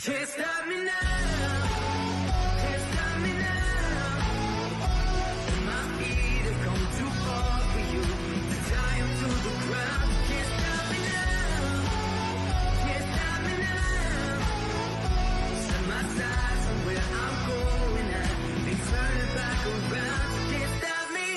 Can't stop me now. Can't stop me now. My feet have come too far for you to tie 'em to the ground. Can't stop me now. Can't stop me now. Set my sights on where I'm going at. They turn it back around. Can't stop me.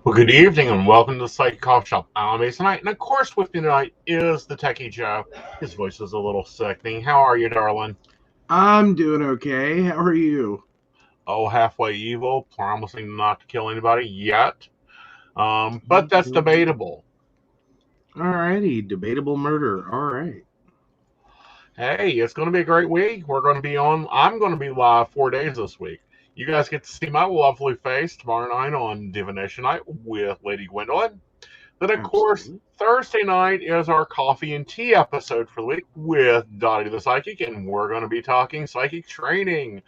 Well, good evening and welcome to the Psychic Coffee Shop. I'm Aeson Knight, and of course with me tonight is the Techy Joe. His voice is a little sickening. How are you, darling? I'm doing okay. How are you? Oh, halfway evil, promising not to kill anybody yet. But that's debatable. Alrighty, debatable murder. Alright. Hey, it's going to be a great week. I'm going to be live 4 days this week. You guys get to see my lovely face tomorrow night on Divination Night with Lady Gwendolyn. Then, of course, Thursday night is our coffee and tea episode for the week with Dottie the Psychic, and we're going to be talking psychic training.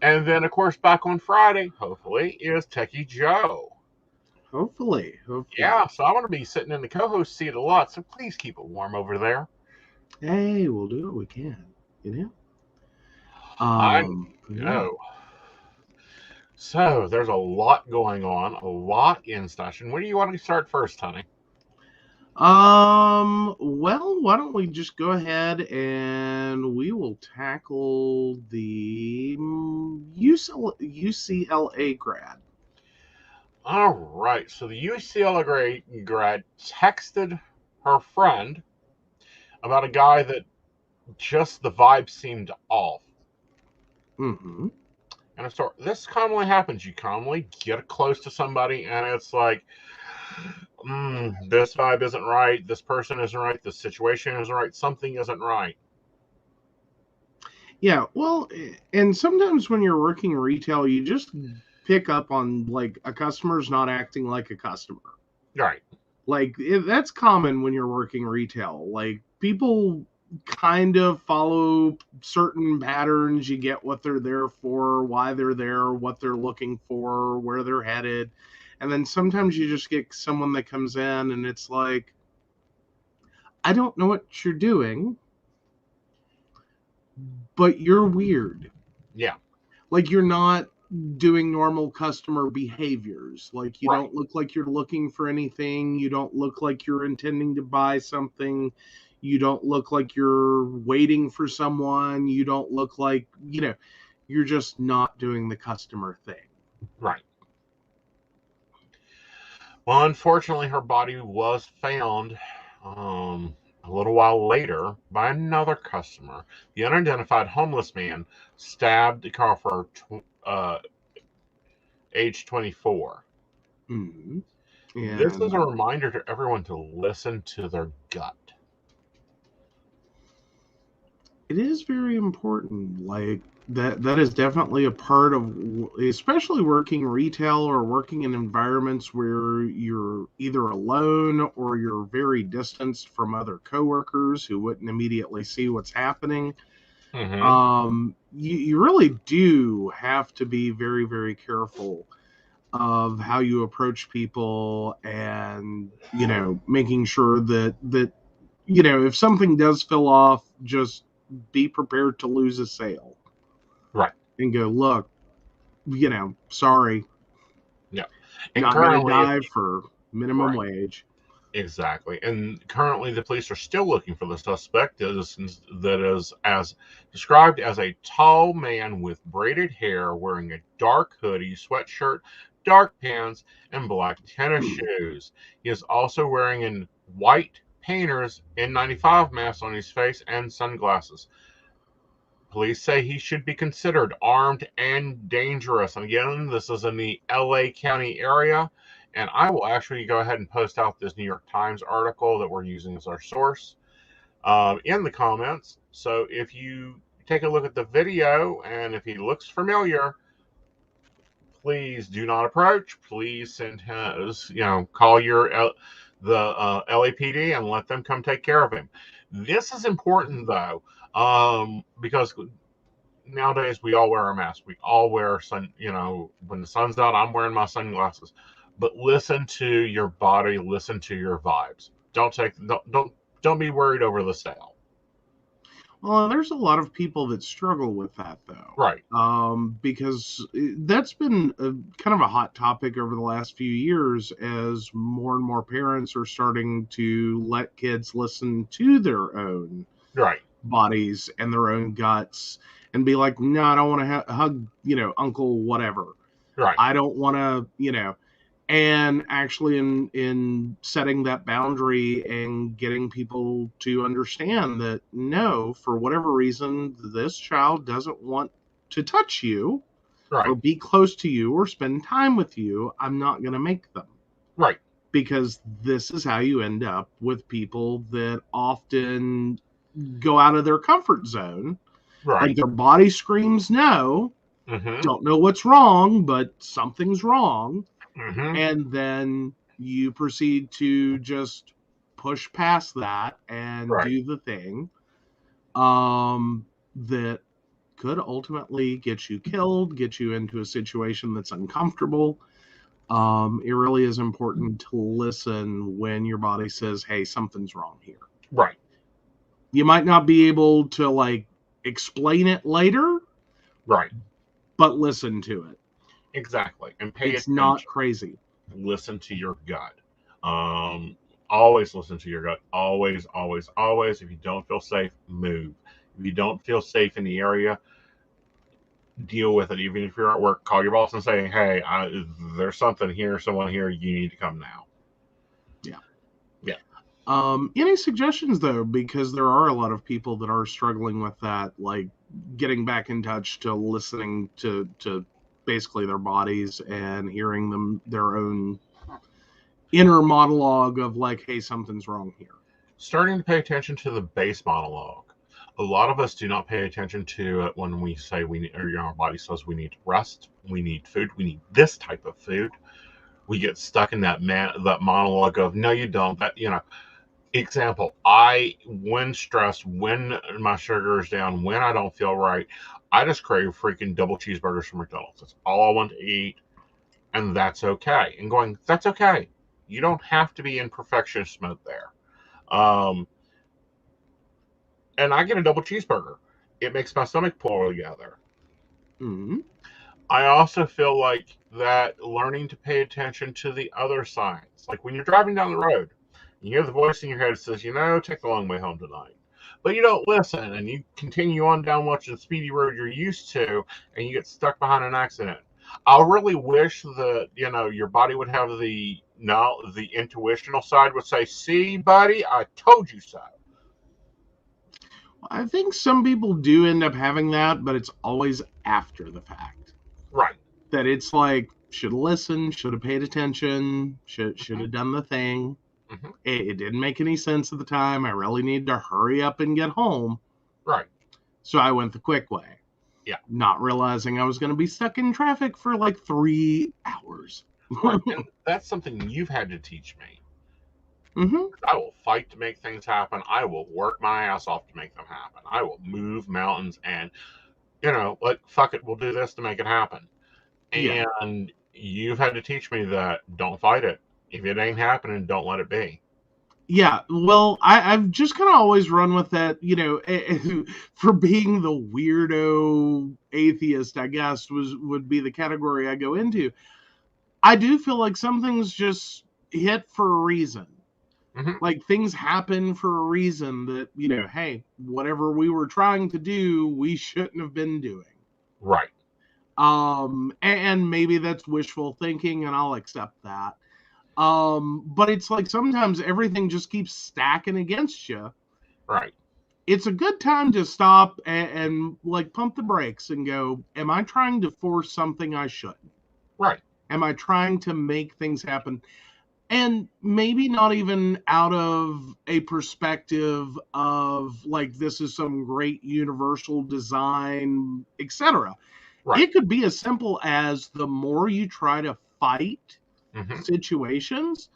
And then, of course, back on Friday, hopefully, is Techy Joe. Hopefully. Yeah, so I'm going to be sitting in the co-host seat a lot, so please keep it warm over there. Hey, we'll do what we can, you know? I know. So, there's a lot going on, a lot in session. Where do you want to start first, honey? Well, why don't we just go ahead and we will tackle the UCLA grad. All right, so the UCLA grad texted her friend about a guy that just the vibe seemed off. Mm-hmm. And so this commonly happens. You commonly get close to somebody and it's like, this vibe isn't right, this person isn't right, this situation isn't right, something isn't right. Yeah, well, and sometimes when you're working retail, you just pick up on, like, a customer's not acting like a customer. Right. Like, that's common when you're working retail. Like, people kind of follow certain patterns. You get what they're there for, why they're there, what they're looking for, where they're headed. And then sometimes you just get someone that comes in and it's like, I don't know what you're doing, but you're weird. Yeah. Like, you're not doing normal customer behaviors. Like, you don't look like you're looking for anything. You don't look like you're intending to buy something. You don't look like you're waiting for someone. You don't look like, you're just not doing the customer thing. Right. Well, unfortunately, her body was found a little while later by another customer. The unidentified homeless man stabbed the car for age 24. Mm-hmm. This is a reminder to everyone to listen to their gut. It is very important. Like, that is definitely a part of, especially working retail or working in environments where you're either alone or you're very distanced from other coworkers who wouldn't immediately see what's happening. Mm-hmm. You really do have to be very, very careful of how you approach people and, making sure that, if something does fill off, just be prepared to lose a sale. Right. And go, look, sorry. Yeah. And not going to die for minimum wage. Exactly. And currently the police are still looking for the suspect that is as described as a tall man with braided hair wearing a dark hoodie, sweatshirt, dark pants, and black tennis shoes. He is also wearing a white painter's N95 mask on his face and sunglasses. Police say he should be considered armed and dangerous. And again, this is in the LA County area. And I will actually go ahead and post out this New York Times article that we're using as our source in the comments. So if you take a look at the video and if he looks familiar, please do not approach. Please send his, call the LAPD and let them come take care of him. This is important though, because nowadays we all wear a mask. We all wear when the sun's out, I'm wearing my sunglasses. But listen to your body, listen to your vibes. Don't be worried over the sale. Well, there's a lot of people that struggle with that, though. Right. Because that's been kind of a hot topic over the last few years as more and more parents are starting to let kids listen to their own Right. bodies and their own guts and be like, no, I don't want to hug, uncle, whatever. Right. I don't want to, and actually in setting that boundary and getting people to understand that no, for whatever reason, this child doesn't want to touch you or Right. be close to you or spend time with you, I'm not going to make them. Right. Because this is how you end up with people that often go out of their comfort zone. Right. Like their body screams no, don't know what's wrong, but something's wrong. And then you proceed to just push past that and do the thing that could ultimately get you killed, get you into a situation that's uncomfortable. It really is important to listen when your body says, hey, something's wrong here. Right. You might not be able to explain it later. Right. But listen to it. Exactly. And pay it's attention. Not crazy. Listen to your gut. Always listen to your gut. Always, always, always. If you don't feel safe, move. If you don't feel safe in the area, deal with it. Even if you're at work, call your boss and say, hey, there's something here, someone here, you need to come now. Yeah. Yeah. Any suggestions, though? Because there are a lot of people that are struggling with that, like getting back in touch to listening to basically their bodies and hearing them, their own inner monologue of like, hey, something's wrong here. Starting to pay attention to the base monologue. A lot of us do not pay attention to it when we say our body says we need rest, we need food, we need this type of food. We get stuck in that monologue of no, you don't. That example. When stressed, when my sugar is down, when I don't feel right, I just crave freaking double cheeseburgers from McDonald's. That's all I want to eat, and that's okay. And going, that's okay. You don't have to be in perfectionist mode there. And I get a double cheeseburger. It makes my stomach pull together. Mm-hmm. I also feel like that learning to pay attention to the other signs. Like when you're driving down the road, you hear the voice in your head that says, take the long way home tonight. But you don't listen, and you continue on down watching the speedy road you're used to, and you get stuck behind an accident. I really wish that, your body would have the intuitional side would say, see, buddy, I told you so. I think some people do end up having that, but it's always after the fact. Right. That it's like, should have listened, should have paid attention, should have done the thing. Mm-hmm. It didn't make any sense at the time. I really needed to hurry up and get home. Right. So I went the quick way. Yeah. Not realizing I was going to be stuck in traffic for like 3 hours. Right. And that's something you've had to teach me. Mm-hmm. I will fight to make things happen. I will work my ass off to make them happen. I will move mountains and, fuck it, we'll do this to make it happen. And you've had to teach me that don't fight it. If it ain't happening, don't let it be. Yeah, well, I've just kind of always run with that, for being the weirdo atheist, I guess, would be the category I go into. I do feel like some things just hit for a reason. Mm-hmm. Like things happen for a reason that, hey, whatever we were trying to do, we shouldn't have been doing. Right. And maybe that's wishful thinking, and I'll accept that. But it's like sometimes everything just keeps stacking against you. Right. It's a good time to stop and like pump the brakes and go, am I trying to force something I shouldn't? Right. Am I trying to make things happen? And maybe not even out of a perspective of like, this is some great universal design, etc. Right. It could be as simple as the more you try to fight situations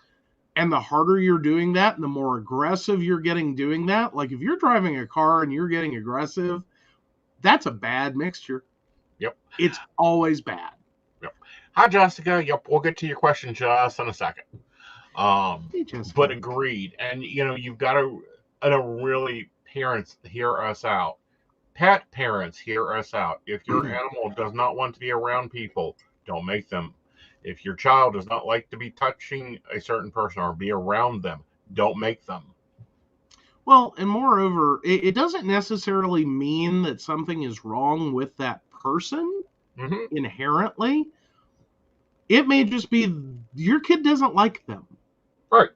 and the harder you're doing that and the more aggressive you're getting doing that. Like if you're driving a car and you're getting aggressive, that's a bad mixture. Yep. It's always bad. Yep. Hi, Jessica. Yep. We'll get to your question just in a second. But agreed. And, you've got to really parents, hear us out. Pet parents, hear us out. If your animal does not want to be around people, don't make them. If your child does not like to be touching a certain person or be around them, don't make them. Well, and moreover, it doesn't necessarily mean that something is wrong with that person inherently. It may just be your kid doesn't like them. Right.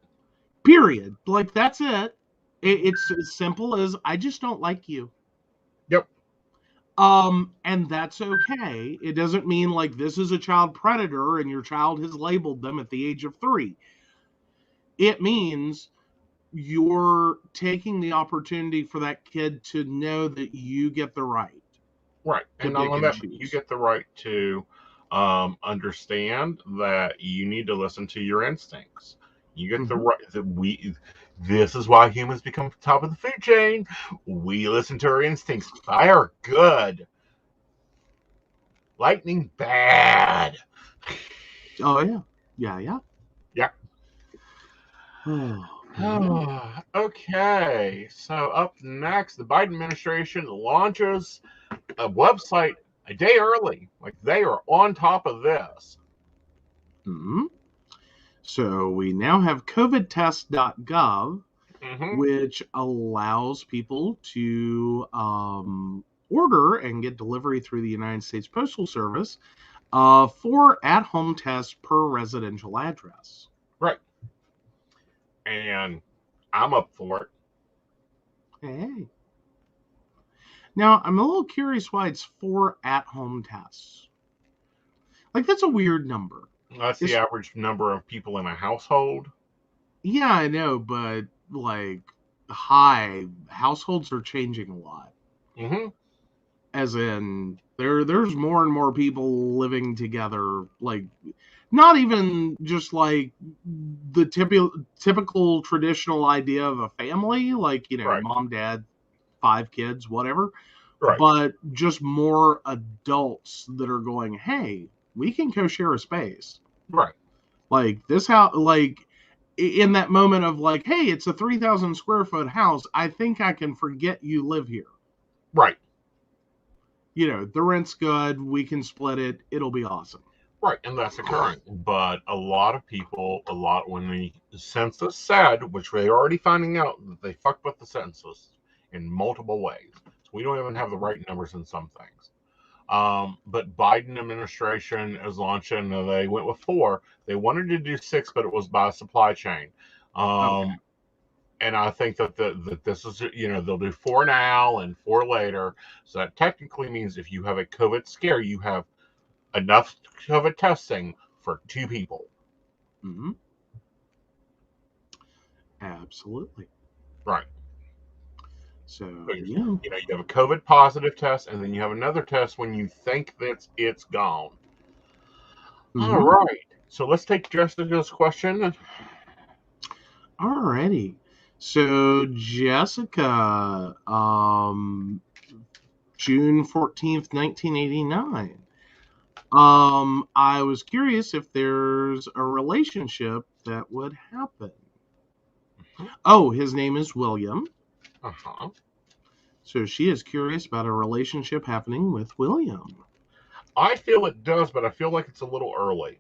Period. Like, that's it. It's as simple as, I just don't like you. Yep. And that's okay. It doesn't mean like this is a child predator and your child has labeled them at the age of 3. It means you're taking the opportunity for that kid to know that you get the right. Right. And not only that, you get the right to understand that you need to listen to your instincts. You get the right that this is why humans become top of the food chain. We listen to our instincts. Fire, good. Lightning, bad. Oh, yeah. Yeah. Okay. So up next, the Biden administration launches a website a day early. Like, they are on top of this. So we now have covidtest.gov, which allows people to order and get delivery through the United States Postal Service 4 at-home tests per residential address. Right. And I'm up for it. Hey. Now, I'm a little curious why it's 4 at-home tests. Like, that's a weird number. That's the average number of people in a household. Yeah, I know, but, like, households are changing a lot. As in, there's more and more people living together, like, not even just like the typical traditional idea of a family, like, mom, dad, 5 kids, whatever, but just more adults that are going, hey, we can co-share a space. Right. Like, this house, like, in that moment of like, hey, it's a 3,000 square foot house, I think I can forget you live here. Right. The rent's good, we can split it, it'll be awesome. Right, and that's occurring. But a lot of people, when the census said, which they're already finding out, that they fucked with the census in multiple ways. So we don't even have the right numbers in some things. But Biden administration is launching, they went with 4. They wanted to do 6, but it was by supply chain. And I think that this is, they'll do 4 now and 4 later. So that technically means if you have a COVID scare, you have enough COVID testing for 2 people. Absolutely. Right. So, you have a COVID positive test, and then you have another test when you think that it's gone. All right. So let's take Jessica's question. Alrighty. So Jessica, June 14th, 1989. I was curious if there's a relationship that would happen. Oh, his name is William. So she is curious about a relationship happening with William. I feel it does, but I feel like it's a little early.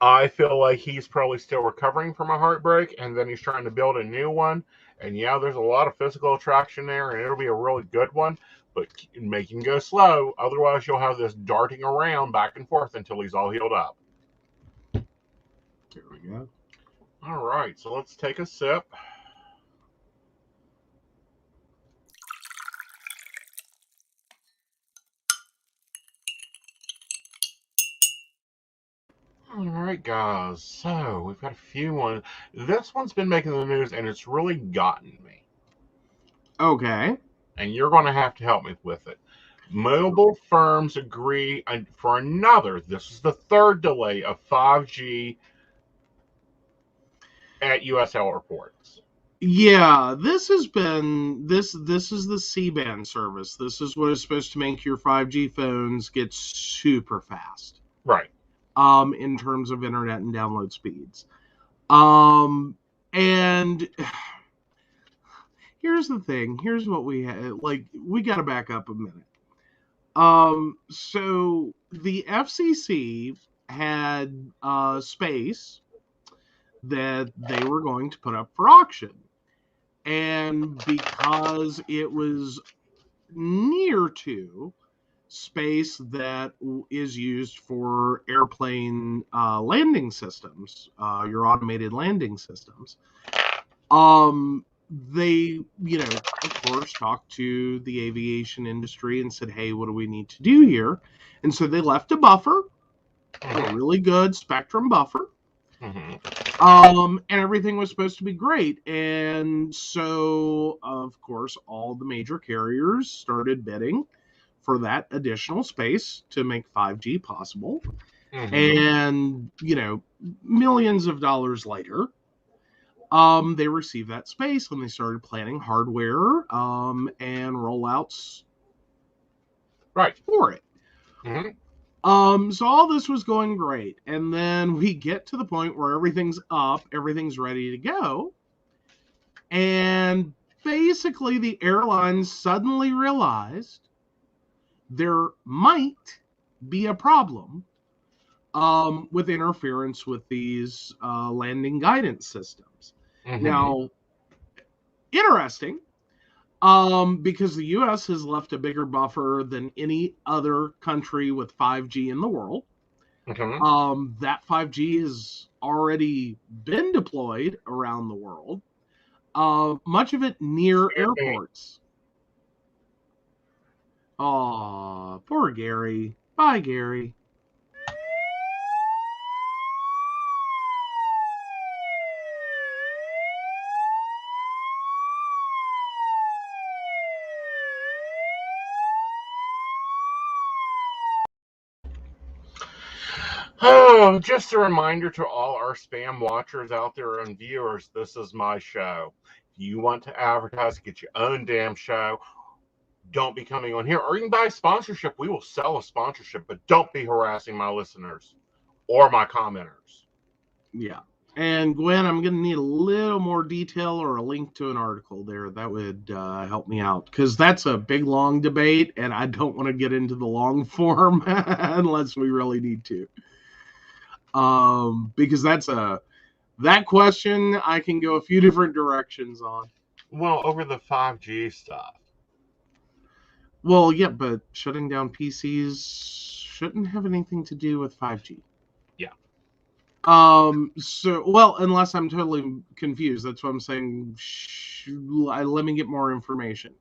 I feel like he's probably still recovering from a heartbreak, and then he's trying to build a new one. And yeah, there's a lot of physical attraction there, and it'll be a really good one, but make him go slow. Otherwise, you'll have this darting around back and forth until he's all healed up. There we go. All right, so let's take a sip. All right, guys. So we've got a few ones. This one's been making the news, and it's really gotten me. Okay. And you're going to have to help me with it. Mobile firms agree for another. This is the 3rd delay of 5G at U.S. airports. Yeah, this has been this is the C-band service. This is what is supposed to make your 5G phones get super fast. Right. In terms of internet and download speeds. And here's the thing. Here's what we had. Like, we got to back up a minute. So the FCC had space that they were going to put up for auction. And because it was near to space that is used for airplane landing systems, your automated landing systems, they, of course, talked to the aviation industry and said, hey, what do we need to do here? And so they left a buffer, a really good spectrum buffer. And everything was supposed to be great. And so, of course, all the major carriers started bidding for that additional space to make 5G possible. And, millions of dollars later, they received that space and they started planning hardware and rollouts for it. So all this was going great. And then we get to the point where everything's up, everything's ready to go. And basically the airlines suddenly realized there might be a problem with interference with these landing guidance systems. Now, interesting, because the U.S. has left a bigger buffer than any other country with 5G in the world. That 5G has already been deployed around the world, much of it near airports. Aw, poor Gary. Bye, Gary. Oh, just a reminder to all our spam watchers out there and viewers, this is my show. If you want to advertise, get your own damn show, don't be coming on here. Or you can buy a sponsorship. We will sell a sponsorship, but don't be harassing my listeners or my commenters. Yeah. And Gwen, I'm going to need a little more detail or a link to an article there. That would help me out, because that's a big, long debate, and I don't want to get into the long form unless we really need to. Because that question I can go a few different directions on. Well, over the 5G stuff. Well, yeah, but shutting down PCs shouldn't have anything to do with 5G. Yeah. So, well, unless I'm totally confused. That's what I'm saying. Let me get more information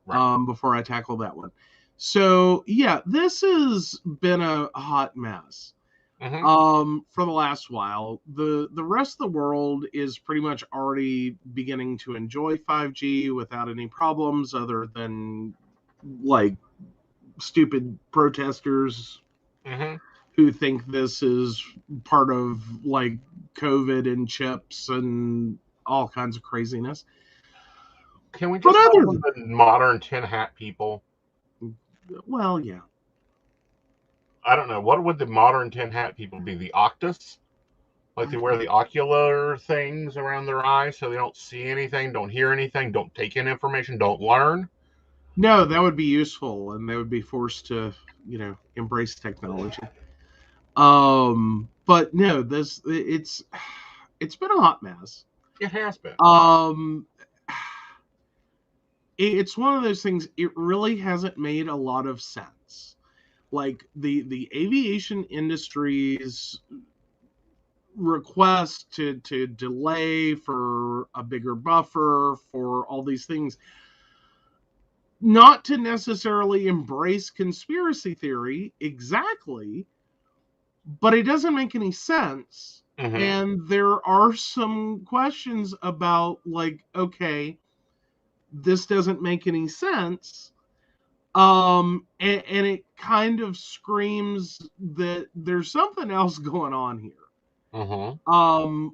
before I tackle that one. So, yeah, this has been a hot mess. For the last while. The rest of the world is pretty much already beginning to enjoy 5G without any problems, other than like stupid protesters who think this is part of like COVID and chips and all kinds of craziness. Can we just call them the modern tin hat people? Well, yeah. I don't know. What would the modern tin hat people be? The Octus? Like they wear the ocular things around their eyes so they don't see anything, don't hear anything, don't take in information, don't learn? No, that would be useful, and they would be forced to, embrace technology. But no, it's been a hot mess. It has been. It's one of those things. It really hasn't made a lot of sense. Like the aviation industry's request to delay for a bigger buffer for all these things, not to necessarily embrace conspiracy theory exactly, but it doesn't make any sense. And there are some questions about, like, okay, this doesn't make any sense. And it kind of screams that there's something else going on here.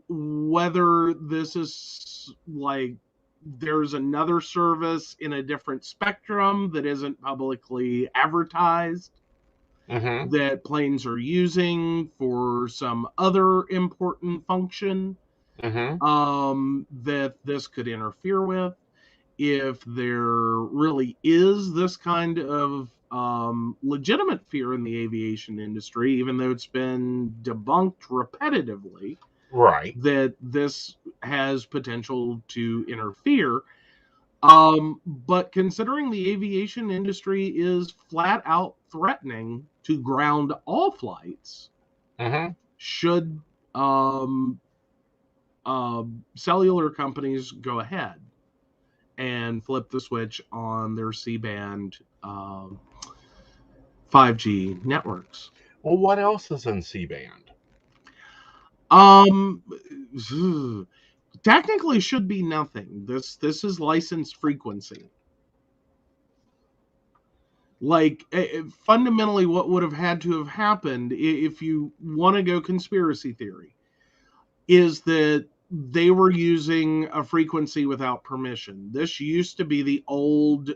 Whether this is like there's another service in a different spectrum that isn't publicly advertised that planes are using for some other important function that this could interfere with. if there really is this kind of legitimate fear in the aviation industry, even though it's been debunked repetitively, Right. that this has potential to interfere. But considering the aviation industry is flat out threatening to ground all flights, Mm-hmm. should cellular companies go ahead and flip the switch on their C-band 5G networks. Well, what else is in C-band? Um, Technically should be nothing. This is licensed frequency. Like, fundamentally, what would have had to have happened, if you want to go conspiracy theory, is that they were using a frequency without permission. This used to be the old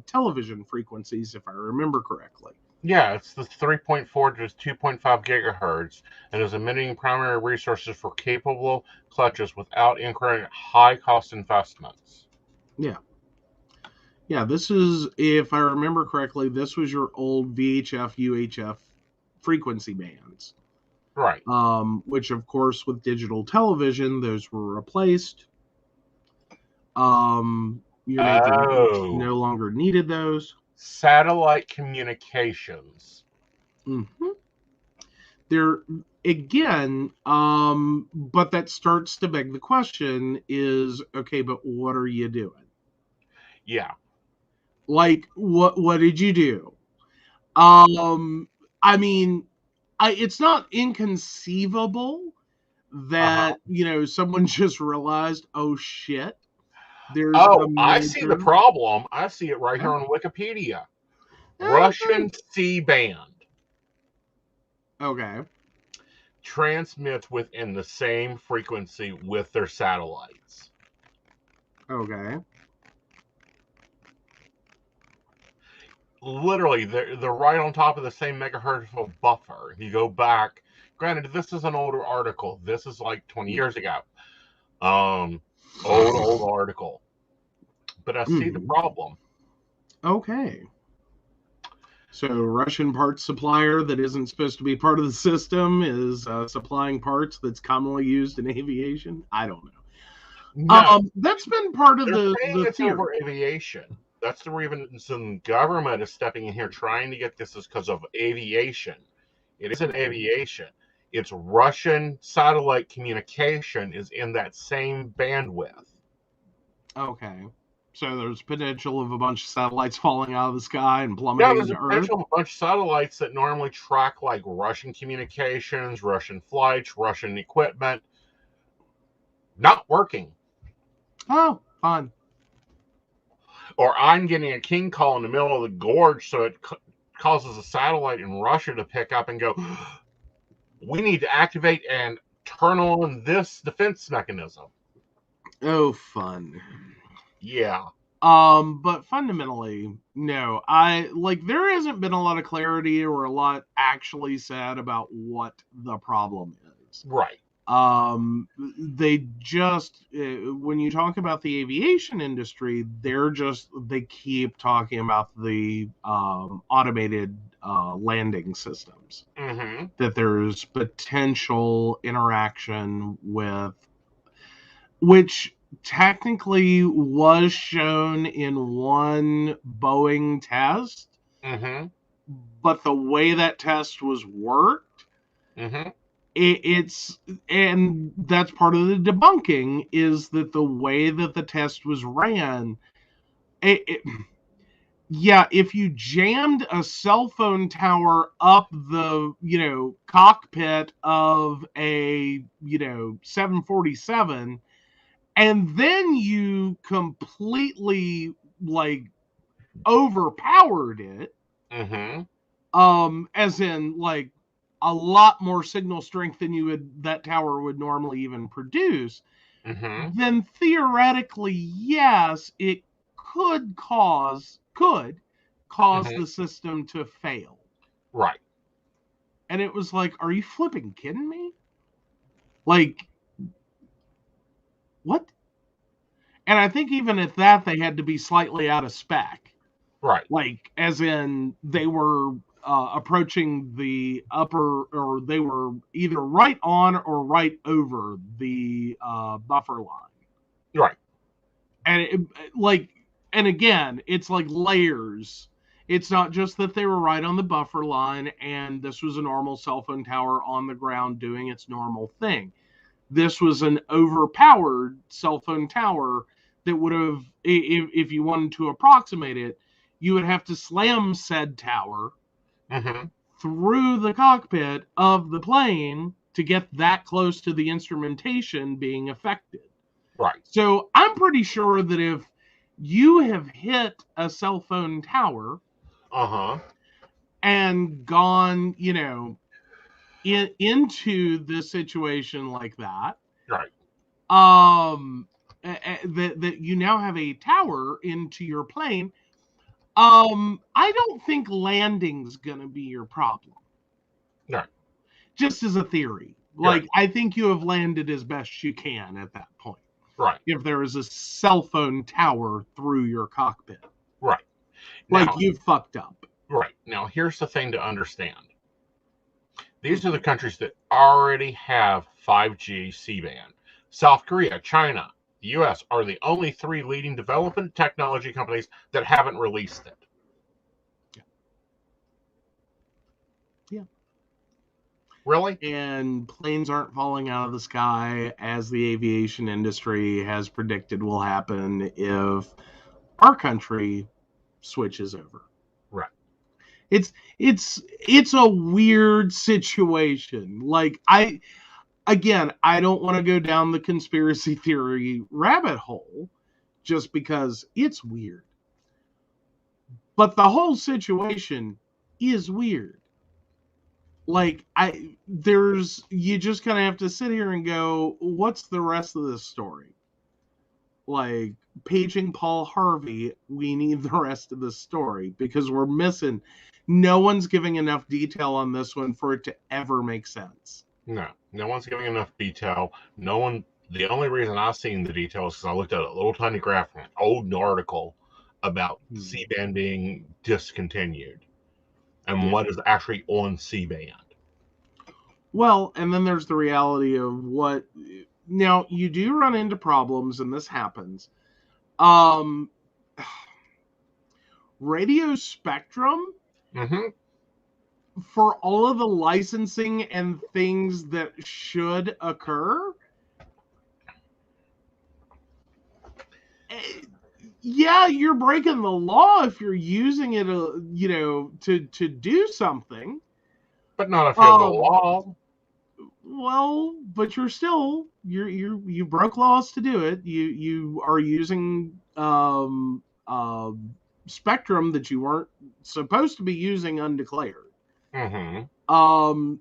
television frequencies, if I remember correctly. Yeah, it's the 3.4 to 2.5 gigahertz and is emitting primary resources for capable clutches without incurring high-cost investments. Yeah. Yeah, this is, if I remember correctly, this was your old VHF, UHF frequency bands. Right. Which, of course, with digital television, those were replaced. Your major networks no longer needed those. Satellite communications. Mm-hmm. There again, but that starts to beg the question: is okay, but what are you doing? Yeah. Like, what did you do? I mean, it's not inconceivable that someone just realized, oh shit, there's a Oh, I see the major. problem. I see it right here on Wikipedia. Russian C-band Okay. transmits within the same frequency with their satellites. Okay. Literally, they're right on top of the same megahertz buffer. If you go back, granted, this is an older article. This is like 20 years ago. Old article. But I see the problem. Okay. So, Russian parts supplier that isn't supposed to be part of the system is supplying parts that's commonly used in aviation. I don't know. No, That's been part of they're saying the it's theory. over aviation. That's the reason government is stepping in here trying to get this is because of aviation. It isn't aviation. It's Russian satellite communication is in that same bandwidth. Okay. So there's potential of a bunch of satellites falling out of the sky and Yeah, plummeting there's a to Earth. potential of a bunch of satellites that normally track like Russian communications, Russian flights, Russian equipment. Not working. Oh, fun. Or I'm getting a king call in the middle of the gorge, so it causes a satellite in Russia to pick up and go, we need to activate and turn on this defense mechanism. Oh, fun. Yeah. But fundamentally, no. There hasn't been a lot of clarity or a lot actually said about what the problem is. Right. They just, when you talk about the aviation industry, they keep talking about the automated landing systems. Mm-hmm. That there's potential interaction with, which technically was shown in one Boeing test, Mm-hmm. but the way that test was worked, Mm-hmm. and that's part of the debunking, is that the way that the test was ran, yeah, if you jammed a cell phone tower up the cockpit of a 747, and then you completely overpowered it, Mm-hmm. as in a lot more signal strength than that tower would normally even produce, Mm-hmm. then theoretically, yes, it could cause Mm-hmm. the system to fail. Right. And it was like, are you flipping kidding me? Like, what? And I think even at that, they had to be slightly out of spec. Right. Like, as in, they were approaching the upper, or they were either right on or right over the buffer line. Right. And and again, it's like layers. It's not just that they were right on the buffer line and this was a normal cell phone tower on the ground doing its normal thing. This was an overpowered cell phone tower that would have, if you wanted to approximate it, you would have to slam said tower through the cockpit of the plane to get that close to the instrumentation being affected. Right. So I'm pretty sure that if you have hit a cell phone tower and gone, into this situation like that, right, that you now have a tower into your plane, I don't think landing's gonna be your problem. right, Just as a theory. Like, I think you have landed as best you can at that point. right, If there is a cell phone tower through your cockpit. right. Like, Now, you fucked up. right. Now, here's the thing to understand. These are the countries that already have 5G C-band. South Korea, China, the U.S. are the only 3 leading development technology companies that haven't released it. Yeah. Really? And planes aren't falling out of the sky as the aviation industry has predicted will happen if our country switches over. Right. It's a weird situation. Like, I don't want to go down the conspiracy theory rabbit hole just because it's weird. But the whole situation is weird. Like, you just kind of have to sit here and go, what's the rest of this story? Like, paging Paul Harvey, we need the rest of the story because we're missing. No one's giving enough detail on this one for it to ever make sense. No one's giving enough detail. The only reason I've seen the details is because I looked at a little tiny graph, an old article about C-band being discontinued and what is actually on C-band. Well, and then there's the reality of what. Now, you do run into problems, and this happens. Radio spectrum, for all of the licensing and things that should occur, yeah, you're breaking the law if you're using it, to do something. But not if you have the law. Well, but you're still you broke laws to do it. You are using spectrum that you weren't supposed to be using undeclared.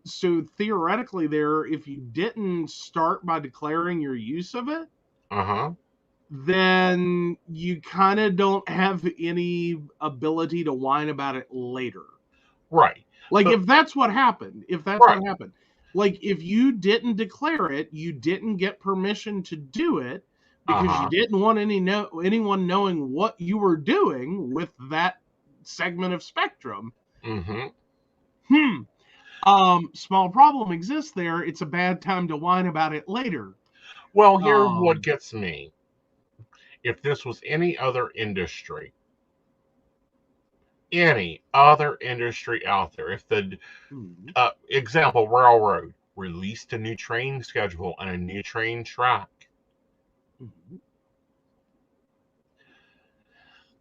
So theoretically, if you didn't start by declaring your use of it, then you kind of don't have any ability to whine about it later. Right. Like, if that's what happened, what happened. Like, if you didn't declare it, you didn't get permission to do it because you didn't want anyone knowing what you were doing with that segment of spectrum. Small problem exists there. It's a bad time to whine about it later. Well, here's what gets me. If this was any other industry out there, if the example, railroad released a new train schedule and a new train track,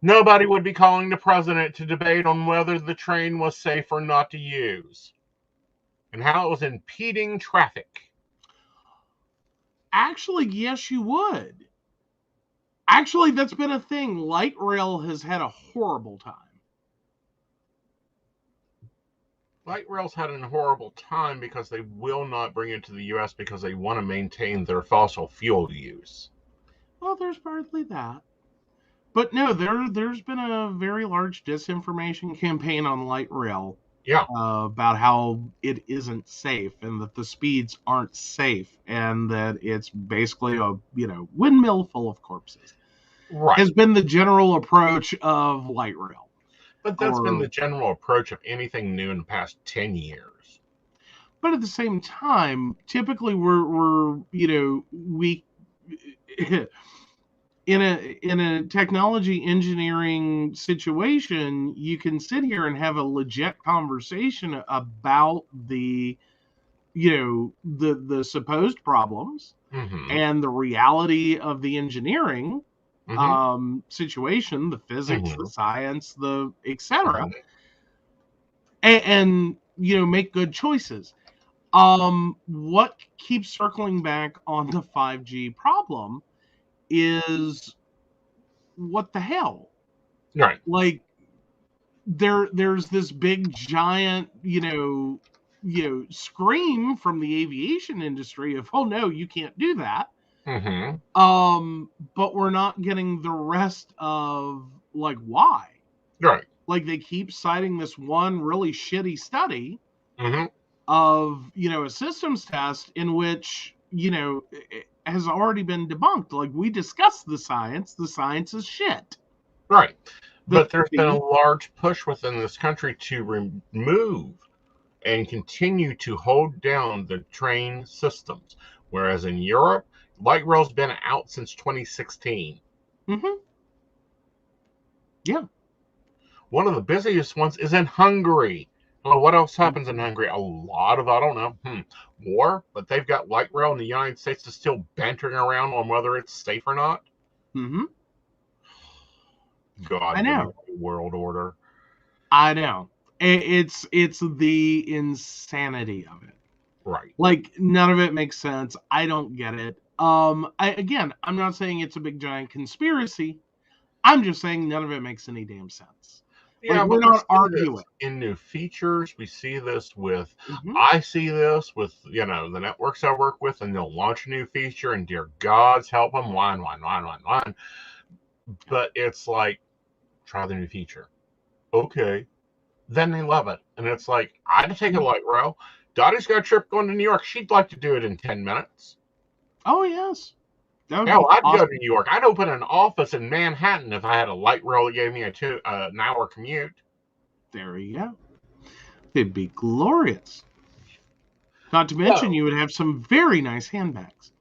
nobody would be calling the president to debate on whether the train was safe or not to use and how it was impeding traffic. Actually, yes, you would. Actually, that's been a thing. Light rail has had a horrible time. Light rail's had a horrible time because they will not bring it to the U.S. because they want to maintain their fossil fuel use. Well, there's partly that. But no, there's been a very large disinformation campaign on light rail. Yeah. About how it isn't safe and that the speeds aren't safe and that it's basically a windmill full of corpses. Right. has been the general approach of light rail. But that's been the general approach of anything new in the past 10 years. But at the same time, typically we're we in a technology engineering situation, you can sit here and have a legit conversation about the the supposed problems and the reality of the engineering situation, the physics, the science, the etc. And make good choices. What keeps circling back on the 5G problem is what the hell? Right. Like there's this big giant, scream from the aviation industry of, oh no, you can't do that. But we're not getting the rest of like why. Right. Like they keep citing this one really shitty study of a systems test in which it has already been debunked. Like we discussed the science is shit. Right. But there's been a large push within this country to remove and continue to hold down the train systems, whereas in Europe, light rail's been out since 2016. Yeah. One of the busiest ones is in Hungary. Well, what else happens in Hungary? A lot of, I don't know, war, but they've got light rail, and the United States is still bantering around on whether it's safe or not. God, I know. World order. I know. It's the insanity of it. Right. Like none of it makes sense. I don't get it. I'm not saying it's a big giant conspiracy. I'm just saying none of it makes any damn sense. Yeah, like, we're not arguing. In new features, we see this with, I see this with, the networks I work with, and they'll launch a new feature, and dear God's help them, whine. But it's like, try the new feature. Okay. Then they love it. And it's like, I'd take a light rail. Dottie's got a trip going to New York. She'd like to do it in 10 minutes. Oh, yes. Hell, I'd go to New York. I'd open an office in Manhattan if I had a light rail that gave me an hour commute. There you go. It'd be glorious. Not to mention, you would have some very nice handbags.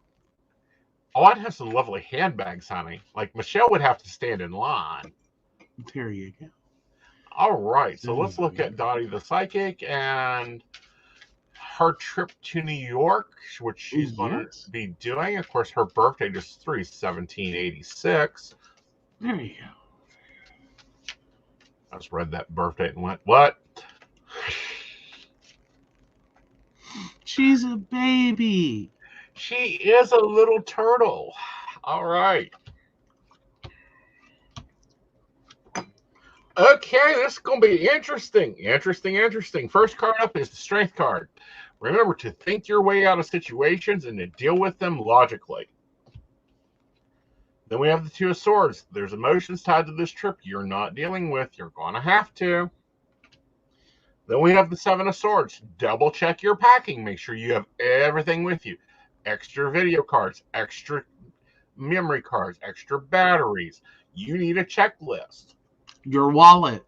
Oh, I'd have some lovely handbags, honey. Like, Michelle would have to stand in line. There you go. All right, so let's look at Dottie the Psychic and her trip to New York, which she's going to be doing. Of course, her birthday is 3/17/86. There you go. I just read that birthday and went, what? She's a baby. She is a little turtle. All right. Okay, this is going to be interesting. Interesting. First card up is the Strength card. Remember to think your way out of situations and to deal with them logically. Then we have the Two of Swords. There's emotions tied to this trip you're not dealing with. You're going to have to. Then we have the Seven of Swords. Double check your packing. Make sure you have everything with you. Extra video cards, extra memory cards, extra batteries. You need a checklist. Your wallet.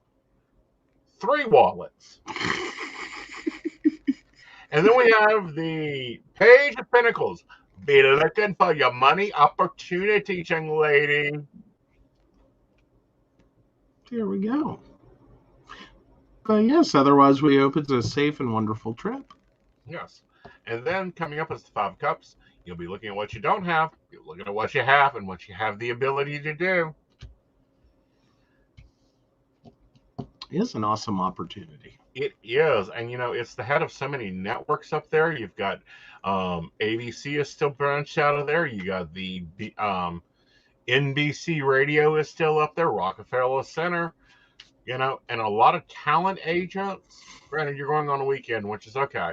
3 wallets. And then we have the Page of Pentacles. Be looking for your money opportunities, young lady. There we go. But yes, otherwise we hope it's a safe and wonderful trip. Yes. And then coming up is the Five of Cups. You'll be looking at what you don't have. You're looking at what you have and what you have the ability to do. It's an awesome opportunity. It is. And, it's the head of so many networks up there. You've got ABC is still branched out of there. You got the NBC radio is still up there. Rockefeller Center, and a lot of talent agents. Granted, you're going on a weekend, which is okay.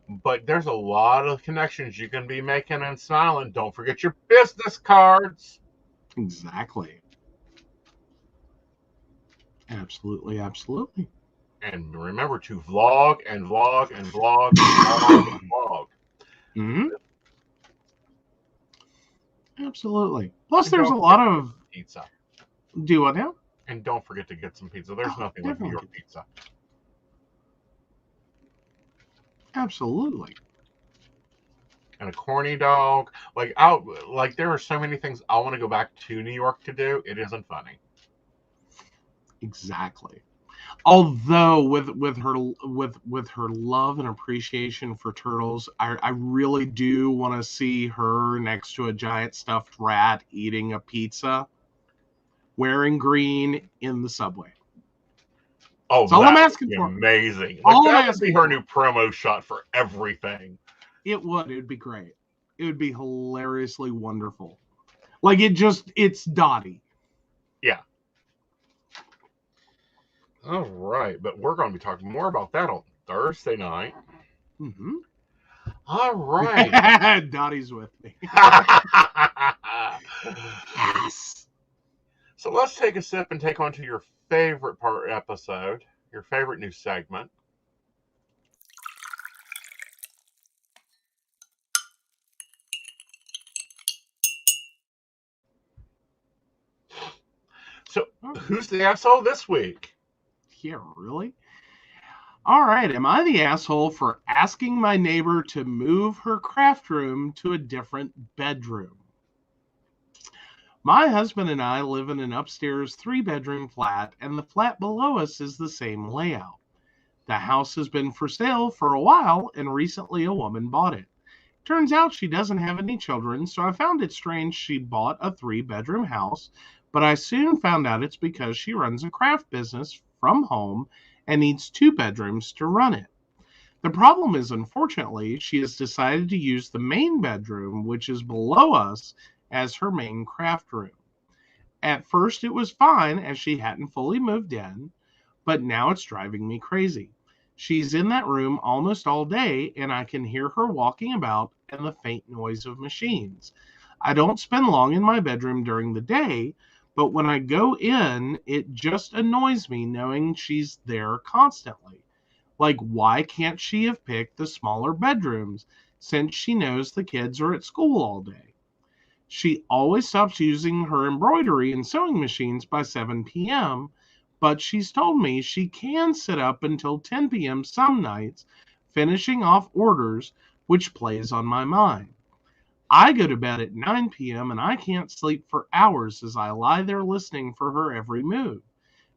But there's a lot of connections you can be making and smiling. Don't forget your business cards. Exactly. Absolutely. And remember to vlog and vlog and vlog and vlog and vlog. Mm-hmm. Absolutely. Plus, there's a lot of pizza. Do what now? And don't forget to get some pizza. There's nothing like New York pizza. Absolutely. And a corny dog. Like there are so many things I want to go back to New York to do. It isn't funny. Exactly. Although with her love and appreciation for turtles, I really do want to see her next to a giant stuffed rat eating a pizza, wearing green in the subway. Oh, that's all I'm asking for. Amazing. All That would be her new promo shot for everything. It would. It would be great. It would be hilariously wonderful. Like it's Dottie. Yeah. All right, but we're going to be talking more about that on Thursday night. Mm-hmm. All right. Dottie's with me. Yes. So let's take a sip and take on to your favorite episode, your favorite new segment. So, who's the asshole this week? Yeah, really? All right, am I the asshole for asking my neighbor to move her craft room to a different bedroom? My husband and I live in an upstairs 3-bedroom flat, and the flat below us is the same layout. The house has been for sale for a while, and recently a woman bought it. Turns out she doesn't have any children, so I found it strange she bought a 3-bedroom house, but I soon found out it's because she runs a craft business from home and needs 2 bedrooms to run it. The problem is, unfortunately, she has decided to use the main bedroom, which is below us, as her main craft room. At first it was fine as she hadn't fully moved in, but now it's driving me crazy. She's in that room almost all day, and I can hear her walking about and the faint noise of machines. I don't spend long in my bedroom during the day, but when I go in, it just annoys me knowing she's there constantly. Like, why can't she have picked the smaller bedrooms since she knows the kids are at school all day? She always stops using her embroidery and sewing machines by 7 p.m., but she's told me she can sit up until 10 p.m. some nights, finishing off orders, which plays on my mind. I go to bed at 9 p.m. and I can't sleep for hours as I lie there listening for her every move.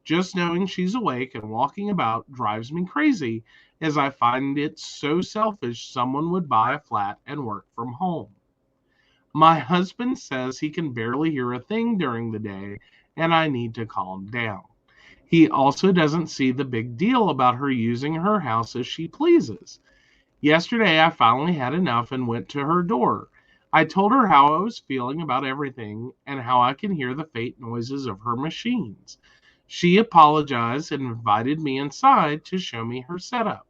Just knowing she's awake and walking about drives me crazy, as I find it so selfish someone would buy a flat and work from home. My husband says he can barely hear a thing during the day, and I need to calm down. He also doesn't see the big deal about her using her house as she pleases. Yesterday, I finally had enough and went to her door. I told her how I was feeling about everything and how I can hear the faint noises of her machines. She apologized and invited me inside to show me her setup.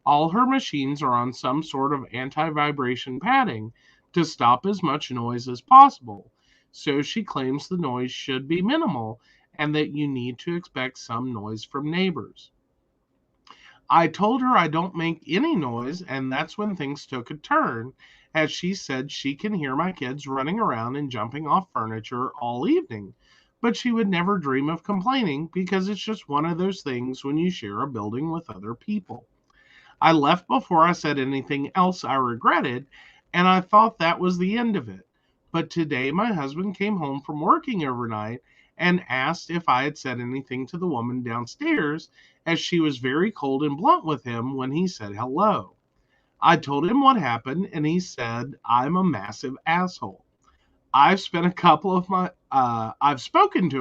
All her machines are on some sort of anti-vibration padding to stop as much noise as possible, so she claims the noise should be minimal and that you need to expect some noise from neighbors. I told her I don't make any noise, and that's when things took a turn, as she said she can hear my kids running around and jumping off furniture all evening, but she would never dream of complaining because it's just one of those things when you share a building with other people. I left before I said anything else I regretted, and I thought that was the end of it. But today my husband came home from working overnight and asked if I had said anything to the woman downstairs, as she was very cold and blunt with him when he said hello. I told him what happened, and he said I'm a massive asshole. I've spoken to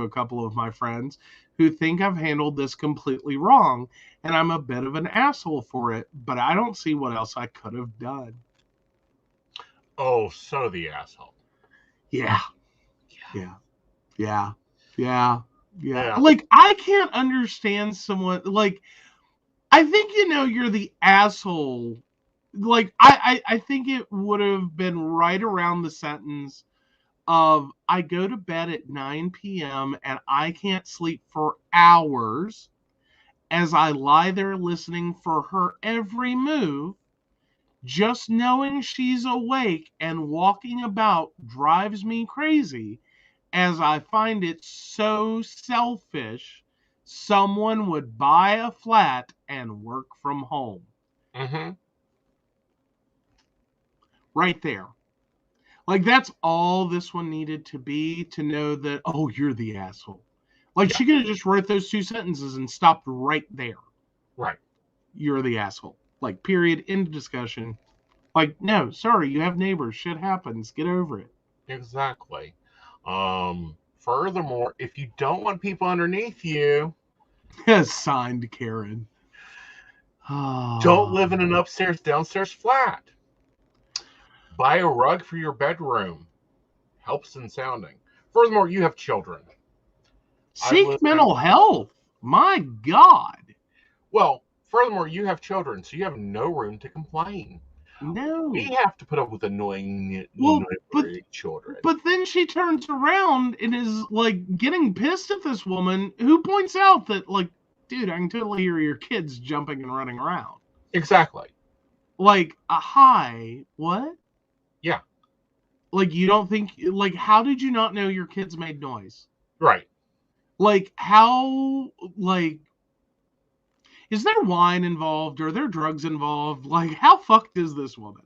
a couple of my friends who think I've handled this completely wrong, and I'm a bit of an asshole for it, but I don't see what else I could have done. Oh, so the asshole. Yeah. Like, I can't understand someone, like, I think, you're the asshole. Like, I think it would have been right around the sentence of I go to bed at 9 p.m. and I can't sleep for hours as I lie there listening for her every move. Just knowing she's awake and walking about drives me crazy, as I find it so selfish someone would buy a flat and work from home. Mm-hmm. Right there. Like, that's all this one needed to be, to know that, oh, you're the asshole. Like, she could have just wrote those 2 sentences and stopped right there. Right. You're the asshole. Like, period, end of discussion. Like, no, sorry, you have neighbors. Shit happens. Get over it. Exactly. Furthermore, if you don't want people underneath you, Signed, Karen. don't live in an upstairs, downstairs flat. Buy a rug for your bedroom. Helps in sounding. Furthermore, you have children. Seek mental health. My God. Well, furthermore, you have children, so you have no room to complain. No. We have to put up with annoying children. But then she turns around and is like getting pissed at this woman who points out that, like, dude, I can totally hear your kids jumping and running around. Exactly. Like, hi, what? Yeah. Like, you don't think, like, how did you not know your kids made noise? Right. Like, how, like, is there wine involved? Are there drugs involved? Like, how fucked is this woman?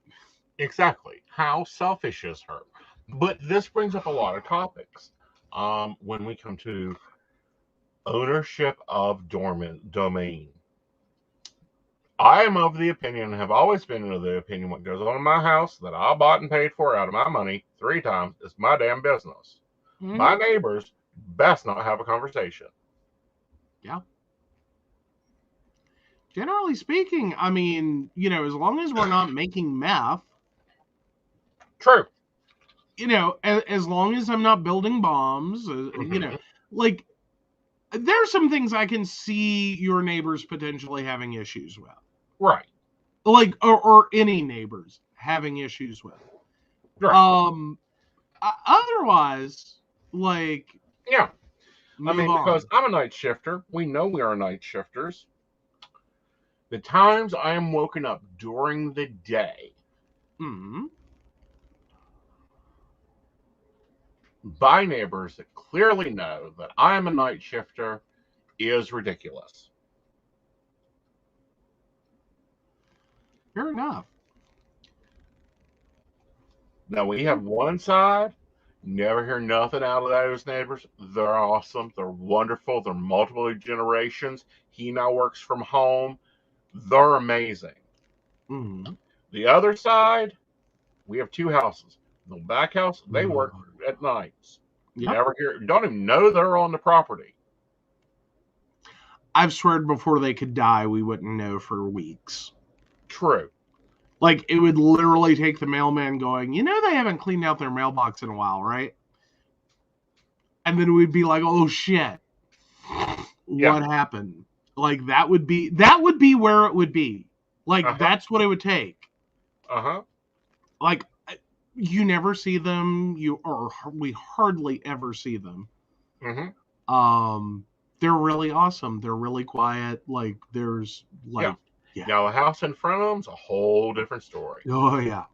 Exactly. How selfish is her? But this brings up a lot of topics. When we come to ownership of domain. I am of the opinion, and have always been of the opinion, what goes on in my house that I bought and paid for out of my money 3 times is my damn business. Mm-hmm. My neighbors best not have a conversation. Yeah. Generally speaking, I mean, you know, as long as we're not making meth. True. You know, as long as I'm not building bombs, you know, like, there are some things I can see your neighbors potentially having issues with. Right. Like, or any neighbors having issues with. Right. Otherwise, like, yeah. I mean, because on. I'm a night shifter. We know we are night shifters. The times I am woken up during the day by neighbors that clearly know that I am a night shifter is ridiculous. Fair enough. Now, we have one side, never hear nothing out of those neighbors. They're awesome. They're wonderful. They're multiple generations. He now works from home. They're amazing. Mm-hmm. The other side, we have 2 houses. The back house, they work at nights. Yep. Never hear, don't even know they're on the property. I've sweared before they could die, we wouldn't know for weeks. True. Like, it would literally take the mailman going, you know, they haven't cleaned out their mailbox in a while, right? And then we'd be like, oh shit, what happened? Like, that would be where it would be. Like, that's what it would take. Like, you never see them, we hardly ever see them. They're really awesome. They're really quiet. Like, there's, like, Now, the house in front of them's a whole different story. Oh, yeah.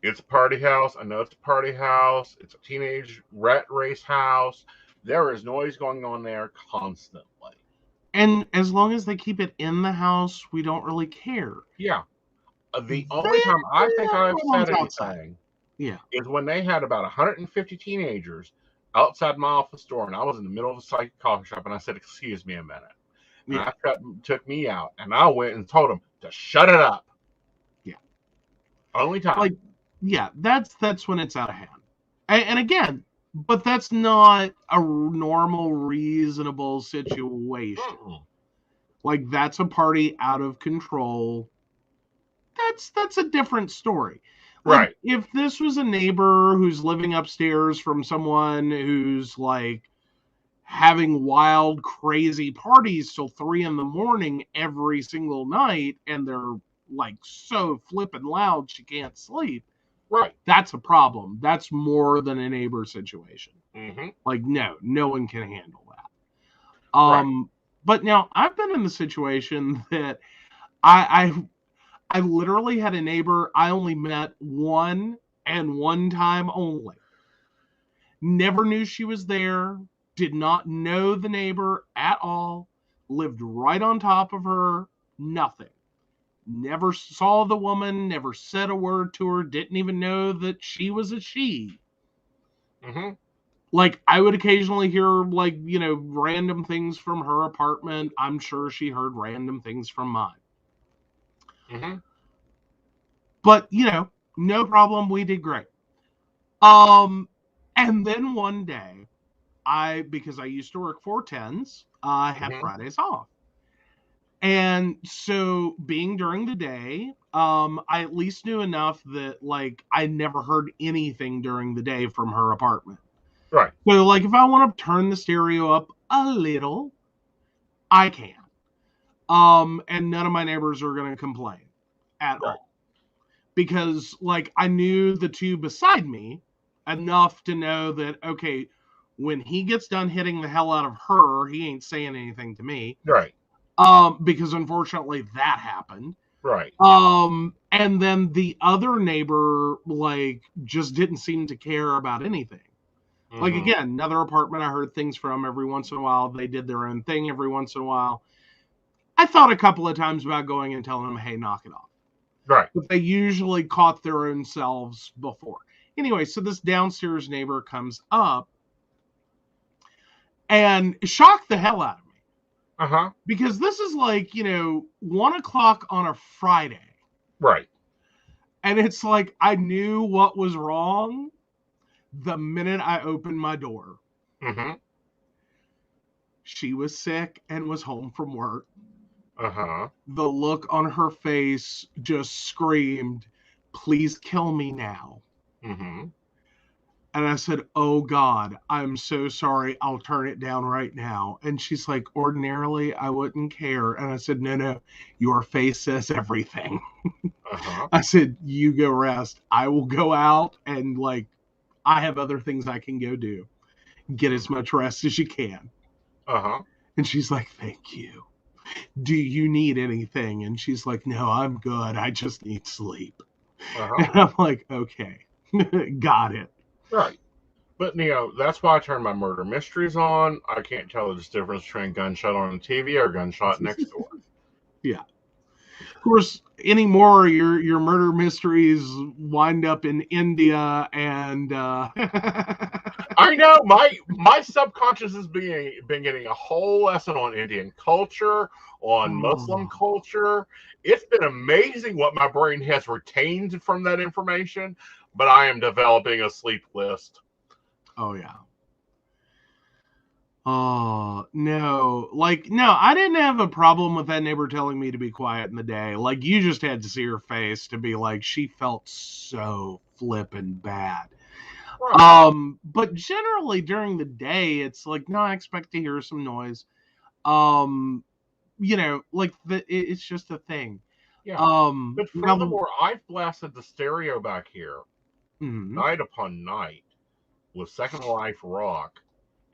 It's a party house. I know it's a party house. It's a teenage rat race house. There is noise going on there constantly. And as long as they keep it in the house, we don't really care. Yeah. The only time I think I've said anything is when they had about 150 teenagers outside my office door, and I was in the middle of a psychic coffee shop, and I said, excuse me a minute. And I took me out, and I went and told them to shut it up. Yeah. Only time. Like, yeah, that's when it's out of hand. And again, but that's not a normal, reasonable situation. Like, that's a party out of control. That's a different story. Like, right. If this was a neighbor who's living upstairs from someone who's, like, having wild, crazy parties till 3 a.m. every single night, and they're, like, so flippin' loud she can't sleep. Right. That's a problem. That's more than a neighbor situation. Mm-hmm. Like, no one can handle that. Right. But now I've been in the situation that I literally had a neighbor I only met one time only. Never knew she was there. Did not know the neighbor at all. Lived right on top of her. Nothing. Never saw the woman. Never said a word to her. Didn't even know that she was a she. Mm-hmm. Like, I would occasionally hear, like, you know, random things from her apartment. I'm sure she heard random things from mine. Mm-hmm. But, you know, no problem. We did great. And then one day, because I used to work 410s, I had Mm-hmm. Fridays off. And so being during the day, I at least knew enough that, like, I never heard anything during the day from her apartment. Right. So, like, if I want to turn the stereo up a little, I can. And none of my neighbors are going to complain at Right. all. Because, like, I knew the two beside me enough to know that, okay, when he gets done hitting the hell out of her, he ain't saying anything to me. Right. Because unfortunately that happened. Right. And then the other neighbor, like, just didn't seem to care about anything. Mm-hmm. Like, again, another apartment I heard things from every once in a while. They did their own thing every once in a while. I thought a couple of times about going and telling them, hey, knock it off. Right. But they usually caught their own selves before. Anyway, so this downstairs neighbor comes up and shocked the hell out of me. Uh-huh. Because this is like, 1 o'clock on a Friday. Right. And it's like, I knew what was wrong the minute I opened my door. Mm-hmm. She was sick and was home from work. Uh-huh. The look on her face just screamed, please kill me now. Mm-hmm. And I said, oh God, I'm so sorry. I'll turn it down right now. And she's like, ordinarily I wouldn't care. And I said, no, your face says everything. Uh-huh. I said, you go rest. I will go out and, like, I have other things I can go do. Get as much rest as you can. Uh-huh. And she's like, thank you. Do you need anything? And she's like, no, I'm good. I just need sleep. Uh-huh. And I'm like, okay, got it. Right. But, that's why I turn my murder mysteries on. I can't tell the difference between gunshot on the TV or gunshot next door. Yeah. Of course, anymore, your murder mysteries wind up in India and... I know, my subconscious has been getting a whole lesson on Indian culture, on Muslim culture. It's been amazing what my brain has retained from that information, but I am developing a sleep list. Oh, yeah. Oh, no. Like, no, I didn't have a problem with that neighbor telling me to be quiet in the day. Like, you just had to see her face to be like, she felt so flippin' bad. Right. But generally during the day, it's like, no, I expect to hear some noise. Like, it's just a thing. Yeah. But now furthermore, I've blasted the stereo back here night upon night with Second Life Rock,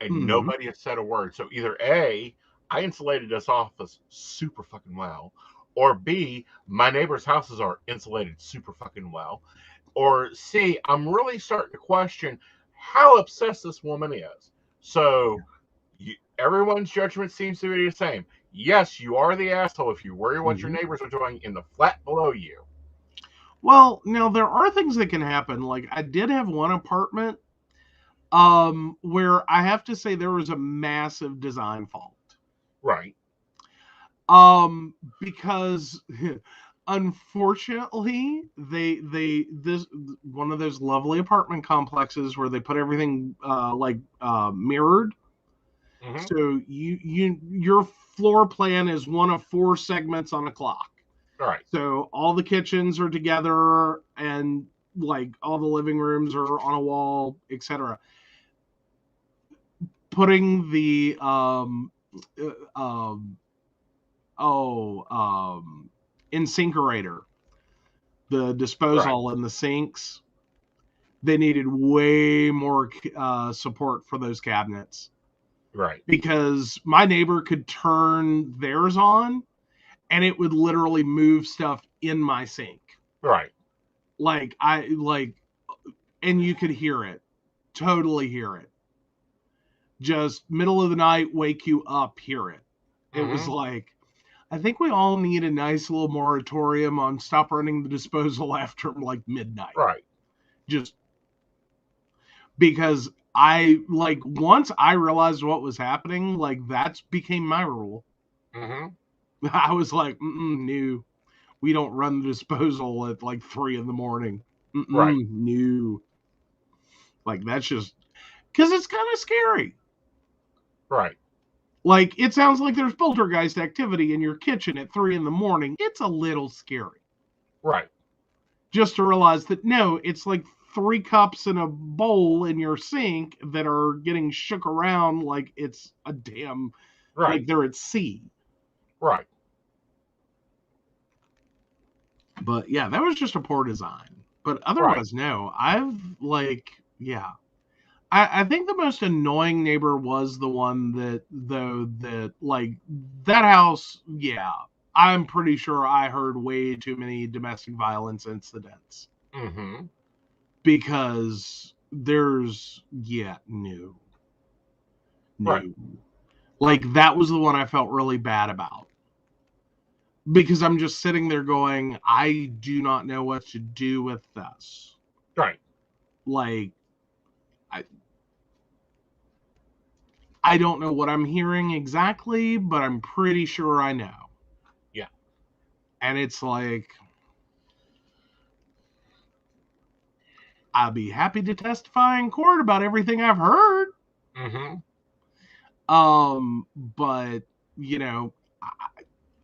and nobody has said a word. So either A, I insulated this office super fucking well, or B, my neighbors' houses are insulated super fucking well, or C, I'm really starting to question how obsessed this woman is. So everyone's judgment seems to be the same. Yes, you are the asshole if you worry what your neighbors are doing in the flat below you. Well, now there are things that can happen. Like, I did have one apartment where I have to say there was a massive design fault. Right. Because unfortunately this one of those lovely apartment complexes where they put everything mirrored. Mm-hmm. So your floor plan is one of 4 segments on a clock. Right. So all the kitchens are together and, like, all the living rooms are on a wall, etc. Putting the incinerator, the disposal in the sinks, they needed way more support for those cabinets. Right. Because my neighbor could turn theirs on and it would literally move stuff in my sink. Right. And you could hear it. totally hear it. Just middle of the night, wake you up, hear it. It was like, I think we all need a nice little moratorium on stop running the disposal after like midnight. Right. Just because once I realized what was happening, like that became my rule. I was like, no, we don't run the disposal at like 3 a.m. Right. No. Like that's just because it's kind of scary. Right. Like it sounds like there's poltergeist activity in your kitchen at 3 a.m. It's a little scary. Right. Just to realize that no, it's like 3 cups in a bowl in your sink that are getting shook around like it's a damn, like they're at sea. Right. But yeah, that was just a poor design. But otherwise, no, I've like, yeah. I think the most annoying neighbor was the one that like that house. Yeah, I'm pretty sure I heard way too many domestic violence incidents. Because there's, no. Right. Like that was the one I felt really bad about. Because I'm just sitting there going, I do not know what to do with this. Right. Like, I don't know what I'm hearing exactly, but I'm pretty sure I know. Yeah. And it's like, I'll be happy to testify in court about everything I've heard. But,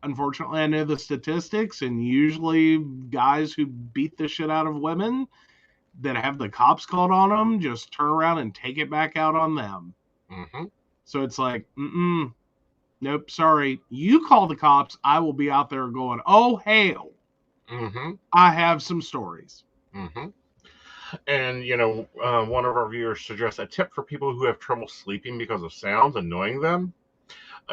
unfortunately, I know the statistics, and usually guys who beat the shit out of women that have the cops called on them just turn around and take it back out on them. So it's like, nope, sorry. You call the cops, I will be out there going, oh, hell. I have some stories. And, one of our viewers suggests a tip for people who have trouble sleeping because of sounds annoying them.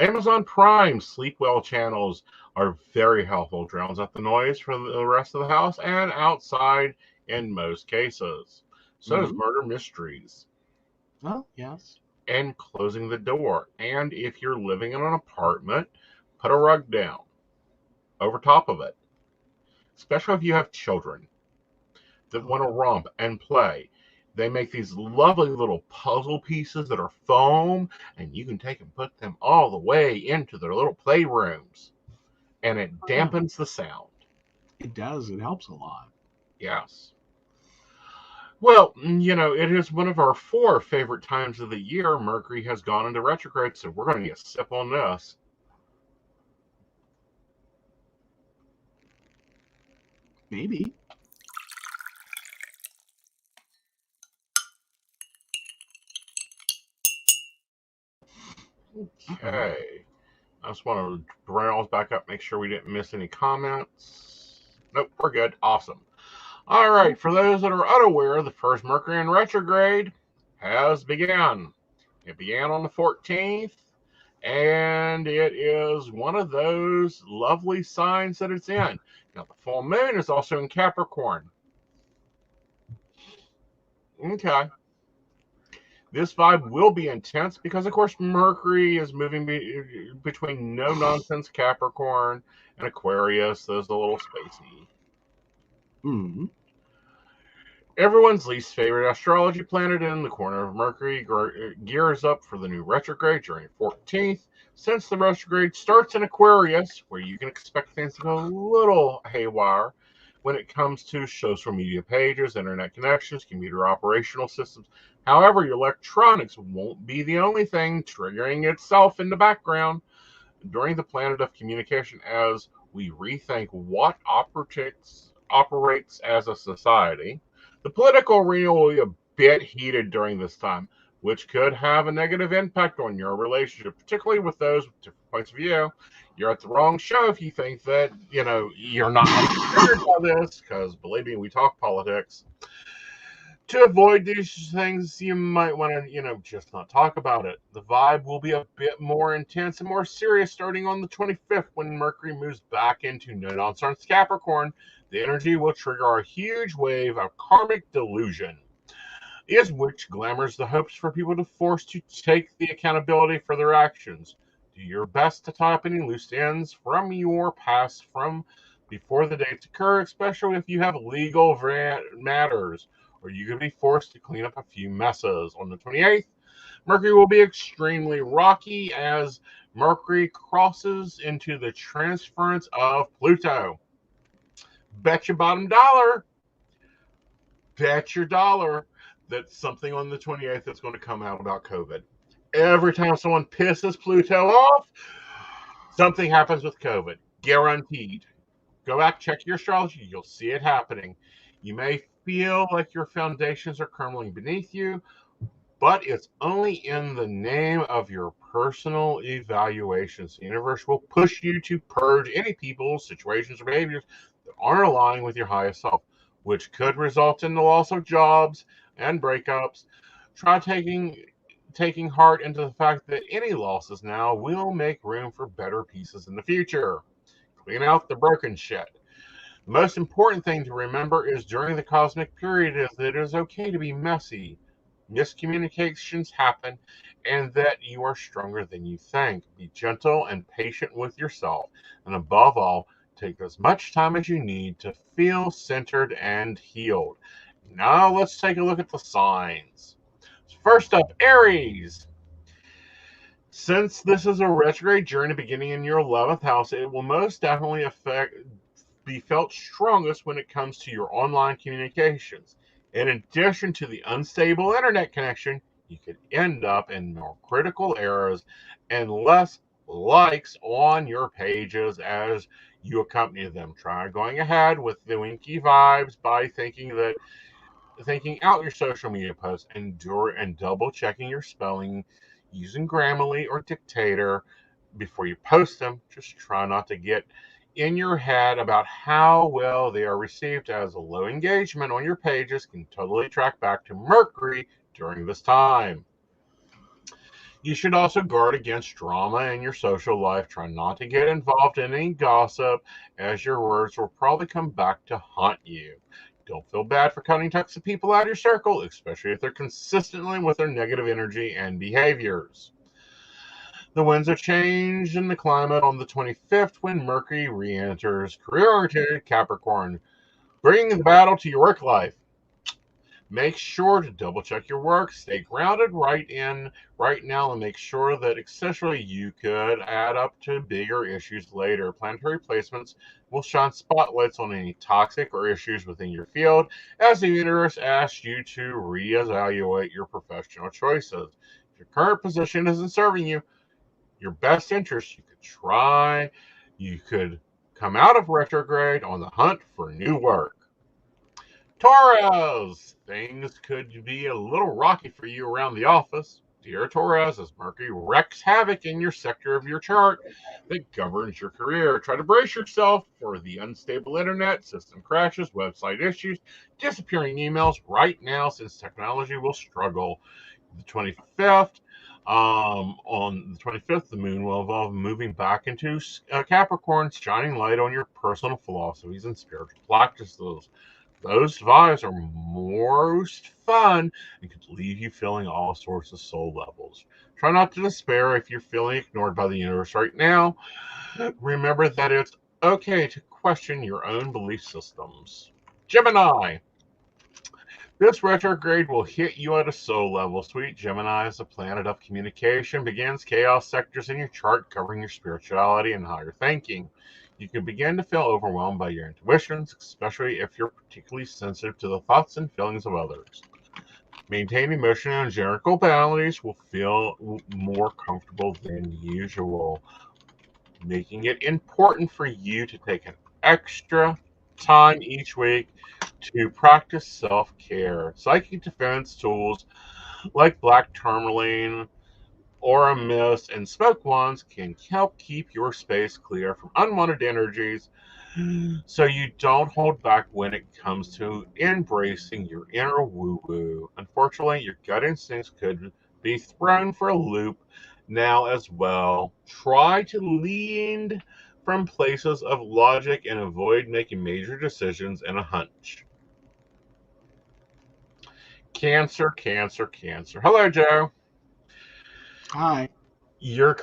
Amazon Prime sleep well channels are very helpful. Drowns out the noise for the rest of the house and outside in most cases. So does murder mysteries. Oh, yes. And closing the door. And if you're living in an apartment, put a rug down over top of it. Especially if you have children that want to romp and play. They make these lovely little puzzle pieces that are foam, and you can take and put them all the way into their little playrooms. And it dampens the sound. It does. It helps a lot. Yes. Well, it is one of our 4 favorite times of the year. Mercury has gone into retrograde, so we're going to get a sip on this. Maybe. Okay. I just want to browse back up, make sure we didn't miss any comments. Nope, we're good. Awesome. All right. For those that are unaware, the first Mercury in retrograde has begun. It began on the 14th, and it is one of those lovely signs that it's in. Now, the full moon is also in Capricorn. Okay. This vibe will be intense because, of course, Mercury is moving between no-nonsense Capricorn and Aquarius. Those are a little spacey. Everyone's least favorite astrology planet in the corner of Mercury gears up for the new retrograde during 14th. Since the retrograde starts in Aquarius, where you can expect things to go a little haywire when it comes to social media pages, internet connections, computer operational systems. However, your electronics won't be the only thing triggering itself in the background during the planet of communication as we rethink what operates as a society. The political arena will be a bit heated during this time, which could have a negative impact on your relationship, particularly with those with different points of view. You're at the wrong show if you think that, you're not triggered by this, because believe me, we talk politics. To avoid these things, you might want to, just not talk about it. The vibe will be a bit more intense and more serious starting on the 25th when Mercury moves back into no-nonsense Capricorn. The energy will trigger a huge wave of karmic delusion. is which glamours the hopes for people to force to take the accountability for their actions. Do your best to tie up any loose ends from your past from before the dates occur, especially if you have legal matters, or you could be forced to clean up a few messes. On the 28th, Mercury will be extremely rocky as Mercury crosses into the transference of Pluto. Bet your bottom dollar, bet your dollar that something on the 28th is going to come out about COVID. Every time someone pisses Pluto off, something happens with COVID. Guaranteed. Go back, check your astrology. You'll see it happening. You may feel like your foundations are crumbling beneath you, but it's only in the name of your personal evaluations. The universe will push you to purge any people, situations, or behaviors that aren't aligning with your highest self, which could result in the loss of jobs and breakups. Try taking heart into the fact that any losses now will make room for better pieces in the future. Clean out the broken shit. The most important thing to remember is during the cosmic period is that it is okay to be messy. Miscommunications happen and that you are stronger than you think. Be gentle and patient with yourself. And above all, take as much time as you need to feel centered and healed. Now let's take a look at the signs. First up, Aries. Since this is a retrograde journey beginning in your 11th house, it will most definitely be felt strongest when it comes to your online communications. In addition to the unstable internet connection, you could end up in more critical errors and less likes on your pages as you accompany them. Try going ahead with the winky vibes by thinking out your social media posts and double checking your spelling using Grammarly or Dictator before you post them. Just try not to get in your head about how well they are received, as a low engagement on your pages can totally track back to Mercury during this time. You should also guard against drama in your social life. Try not to get involved in any gossip, as your words will probably come back to haunt you. Don't feel bad for cutting types of people out of your circle, especially if they're consistently with their negative energy and behaviors. The winds of change in the climate on the 25th when Mercury re-enters career-oriented Capricorn, bringing the battle to your work life. Make sure to double check your work, stay grounded right now, and make sure that essentially you could add up to bigger issues later. Planetary placements will shine spotlights on any toxic or issues within your field as the universe asks you to reevaluate your professional choices. If your current position isn't serving you, your best interest, you could come out of retrograde on the hunt for new work. Taurus, things could be a little rocky for you around the office. Dear Taurus, as Mercury wreaks havoc in your sector of your chart that governs your career, try to brace yourself for the unstable internet, system crashes, website issues, disappearing emails right now, since technology will struggle. The 25th, on the 25th, the moon will evolve, moving back into Capricorn, shining light on your personal philosophies and spiritual practices. Those vibes are most fun and could leave you feeling all sorts of soul levels. Try not to despair if you're feeling ignored by the universe right now. Remember that it's okay to question your own belief systems. Gemini. This retrograde will hit you at a soul level. Sweet Gemini, as the planet of communication begins chaos sectors in your chart covering your spirituality and higher thinking. You can begin to feel overwhelmed by your intuitions, especially if you're particularly sensitive to the thoughts and feelings of others. Maintain emotional and generical boundaries will feel more comfortable than usual, making it important for you to take an extra time each week to practice self-care. Psychic defense tools like black tourmaline, aura mist, and smoke wands can help keep your space clear from unwanted energies, so you don't hold back when it comes to embracing your inner woo-woo. Unfortunately, your gut instincts could be thrown for a loop now as well. Try to lean from places of logic and avoid making major decisions in a hunch. Cancer, Cancer, Cancer. Hello, Joe. Hi. You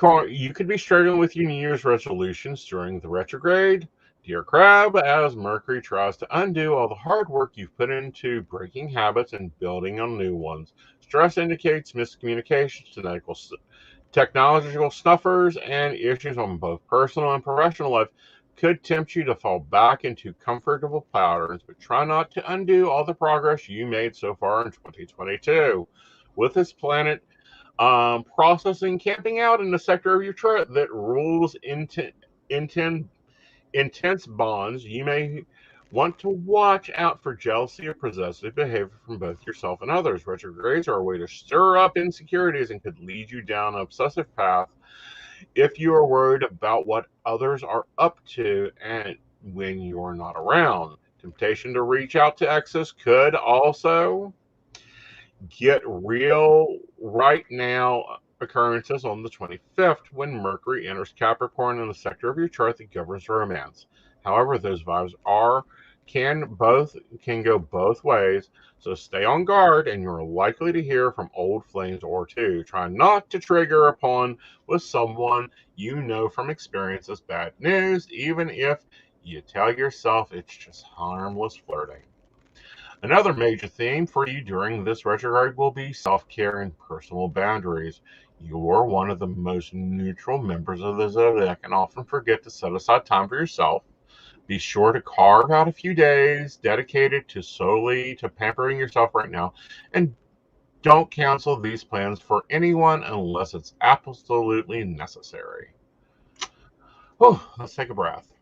could be struggling with your New Year's resolutions during the retrograde. Dear Crab, as Mercury tries to undo all the hard work you've put into breaking habits and building on new ones. Stress indicates miscommunications, technological snuffers, and issues on both personal and professional life could tempt you to fall back into comfortable patterns, but try not to undo all the progress you made so far in 2022. With this planet processing camping out in the sector of your chart that rules inten, intense bonds, you may want to watch out for jealousy or possessive behavior from both yourself and others. Retrogrades are a way to stir up insecurities and could lead you down an obsessive path if you are worried about what others are up to and when you're not around. Temptation to reach out to exes could also get real right now occurrences on the 25th when Mercury enters Capricorn in the sector of your chart that governs romance. However, those vibes can go both ways, so stay on guard and you're likely to hear from old flames or two. Try not to trigger upon with someone you know from experience as bad news, even if you tell yourself it's just harmless flirting. Another major theme for you during this retrograde will be self care and personal boundaries. You're one of the most neutral members of the zodiac and often forget to set aside time for yourself. Be sure to carve out a few days dedicated to solely to pampering yourself right now, and don't cancel these plans for anyone unless it's absolutely necessary. Oh, let's take a breath.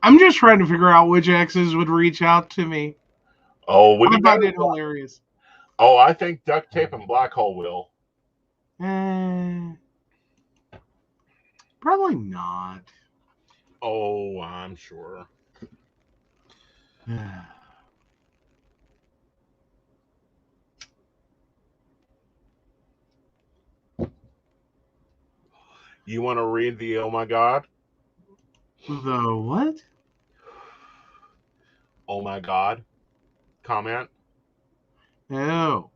I'm just trying to figure out which exes would reach out to me. Oh, we I got find it hilarious. Oh, I think duct tape and black hole will. Probably not. Oh, I'm sure. You want to read the oh my god? The what? Oh my god comment? Oh.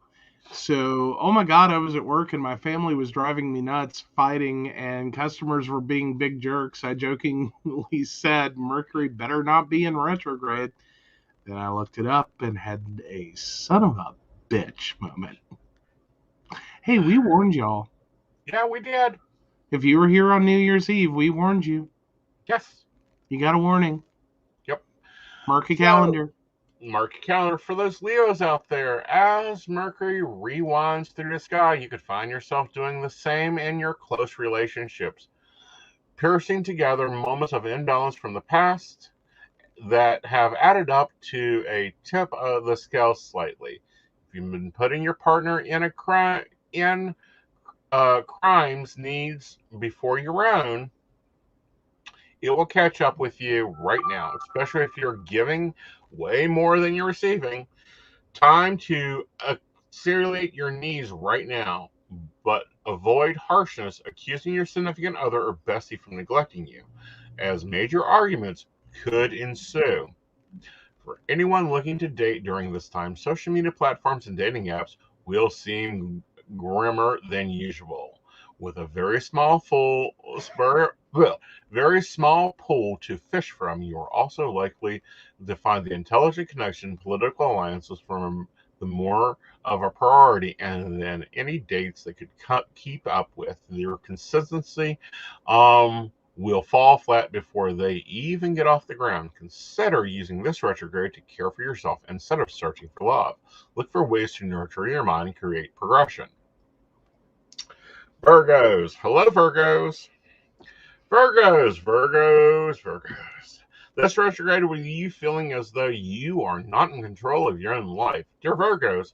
So, oh my God, I was at work and my family was driving me nuts, fighting, and customers were being big jerks. I jokingly said, Mercury better not be in retrograde. Then I looked it up and had a son of a bitch moment. Hey, we warned y'all. Yeah, we did. If you were here on New Year's Eve, we warned you. Yes. You got a warning. Yep. Mark a calendar. Mark your calendar for those Leos out there. As Mercury rewinds through the sky, you could find yourself doing the same in your close relationships, piercing together moments of imbalance from the past that have added up to a tip of the scale slightly. If you've been putting your partner in a crimes needs before your own, it will catch up with you right now, especially if you're giving way more than you're receiving. Time to accelerate your needs right now, but avoid harshness, accusing your significant other or bestie from neglecting you, as major arguments could ensue. For anyone looking to date during this time, social media platforms and dating apps will seem grimmer than usual. With a very small pool to fish from, you are also likely to find the intelligent connection, political alliances from the more of a priority, and then any dates that could keep up with your consistency will fall flat before they even get off the ground. Consider using this retrograde to care for yourself instead of searching for love. Look for ways to nurture your mind and create progression. Virgos. Hello, Virgos. Virgos. This retrograde with you feeling as though you are not in control of your own life. Dear Virgos,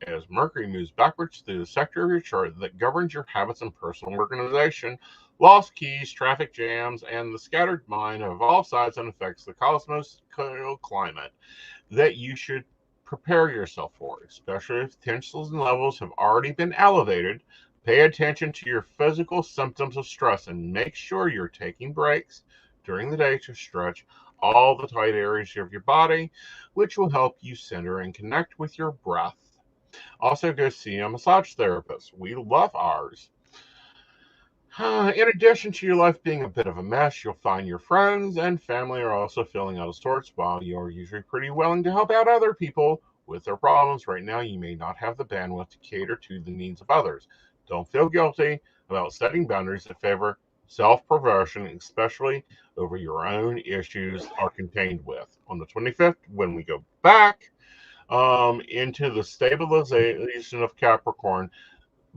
as Mercury moves backwards through the sector of your chart that governs your habits and personal organization, lost keys, traffic jams, and the scattered mind of all sides and affects the cosmos climate that you should prepare yourself for, especially if tensions and levels have already been elevated. Pay attention to your physical symptoms of stress and make sure you're taking breaks during the day to stretch, all the tight areas of your body, which will help you center and connect with your breath. Also, go see a massage therapist. We love ours. In addition to your life being a bit of a mess, you'll find your friends and family are also feeling out of sorts. While you're usually pretty willing to help out other people with their problems, right now you may not have the bandwidth to cater to the needs of others. Don't feel guilty about setting boundaries that favor self-promotion, especially over your own issues are contained with. On the 25th, when we go back into the stabilization of Capricorn,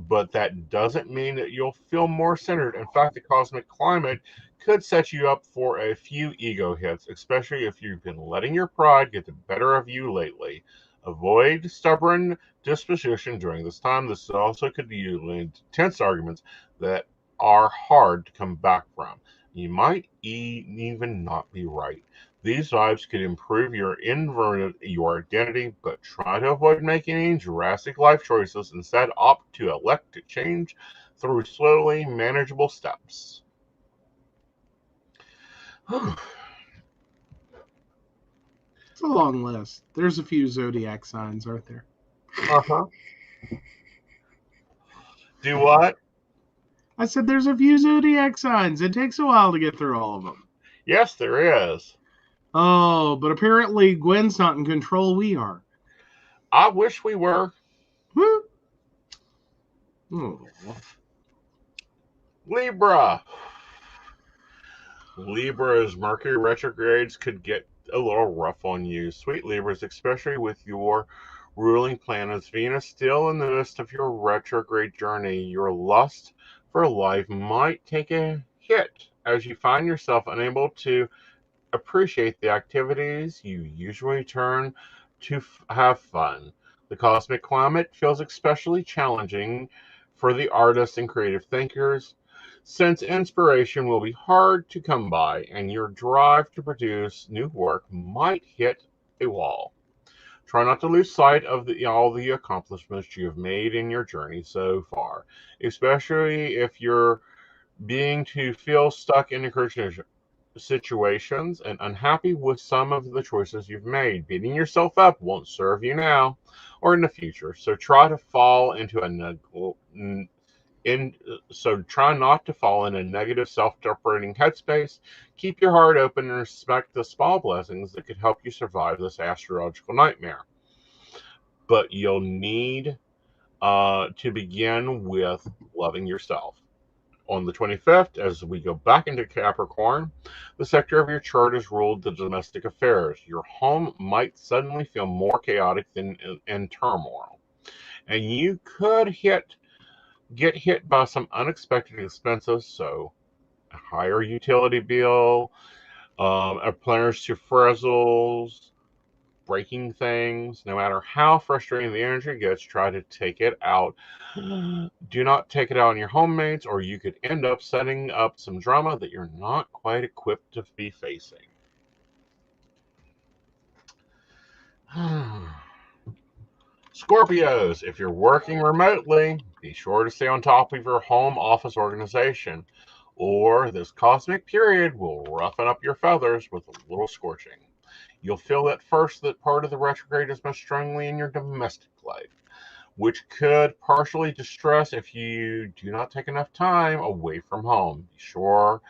but that doesn't mean that you'll feel more centered. In fact, the cosmic climate could set you up for a few ego hits, especially if you've been letting your pride get the better of you lately. Avoid stubborn disposition during this time. This also could lead to tense arguments that are hard to come back from. You might even not be right. These vibes could improve your identity, but try to avoid making any drastic life choices. Instead, opt to elect to change through slowly manageable steps. It's a long list. There's a few zodiac signs, aren't there? Uh-huh. Do what? I said there's a few zodiac signs. It takes a while to get through all of them. Yes, there is. Oh, but apparently Gwen's not in control. We are. I wish we were. Woo. Oh. Libra. Libra's Mercury retrogrades could get a little rough on you. Sweet Libras, especially with your ruling planets Venus still in the midst of your retrograde journey. Your lust for life might take a hit as you find yourself unable to appreciate the activities you usually turn to have fun. The cosmic climate feels especially challenging for the artists and creative thinkers, since inspiration will be hard to come by and your drive to produce new work might hit a wall. Try not to lose sight of all the accomplishments you have made in your journey so far, especially if you're being to feel stuck in encouraging situations and unhappy with some of the choices you've made. Beating yourself up won't serve you now or in the future. So try not to fall in a negative self-deprecating headspace. Keep your heart open and respect the small blessings that could help you survive this astrological nightmare. But you'll need to begin with loving yourself. On the 25th, as we go back into Capricorn, the sector of your chart is ruled the domestic affairs. Your home might suddenly feel more chaotic than in turmoil, and you could get hit by some unexpected expenses. So, a higher utility bill, appliance to frazzles, breaking things. No matter how frustrating the energy gets, try to take it out. Do not take it out on your homemates, or you could end up setting up some drama that you're not quite equipped to be facing. Scorpios, if you're working remotely, be sure to stay on top of your home office organization, or this cosmic period will roughen up your feathers with a little scorching. You'll feel at first that part of the retrograde is most strongly in your domestic life, which could partially distress if you do not take enough time away from home. Be sure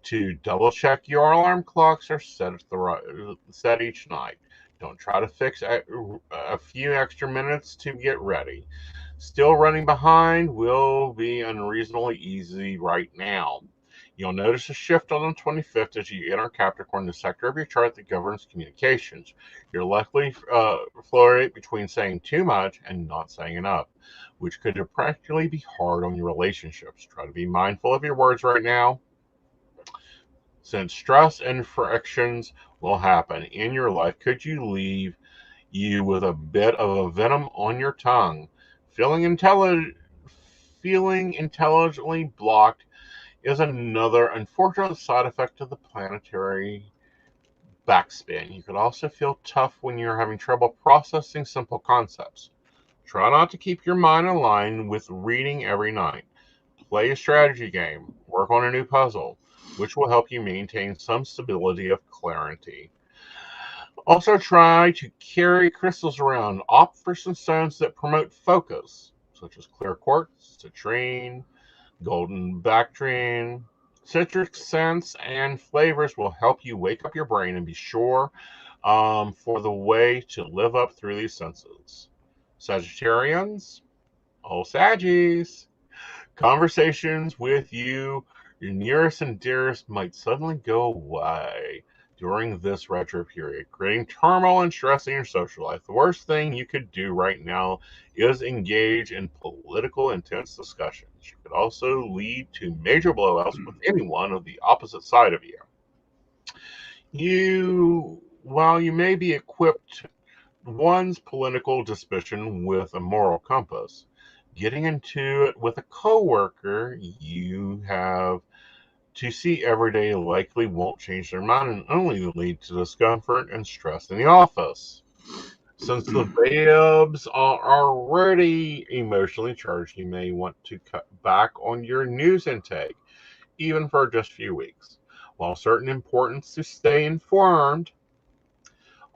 to double check your alarm clocks are set each night. Don't try to fix a few extra minutes to get ready. Still running behind will be unreasonably easy right now. You'll notice a shift on the 25th as you enter Capricorn, the sector of your chart that governs communications. You're likely fluctuate between saying too much and not saying enough, which could practically be hard on your relationships. Try to be mindful of your words right now, since stress and frictions will happen in your life. Could you leave you with a bit of a venom on your tongue? Feeling intelligently blocked is another unfortunate side effect of the planetary backspin. You could also feel tough when you're having trouble processing simple concepts. Try not to keep your mind aligned with reading every night. Play a strategy game. Work on a new puzzle. which will help you maintain some stability of clarity. Also, try to carry crystals around. Opt for some stones that promote focus, such as clear quartz, citrine, golden bactrine. Citric scents and flavors will help you wake up your brain and be sure for the way to live up through these senses. Sagittarians, oh Saggies, conversations with your nearest and dearest might suddenly go away during this retro period, creating turmoil and stress in your social life. The worst thing you could do right now is engage in political intense discussions. You could also lead to major blowouts with anyone of the opposite side of you. While you may be equipped one's political disposition with a moral compass, getting into it with a coworker you have to see every day likely won't change their mind and only lead to discomfort and stress in the office. Since the babes are already emotionally charged, you may want to cut back on your news intake, even for just a few weeks. While certain importance to stay informed,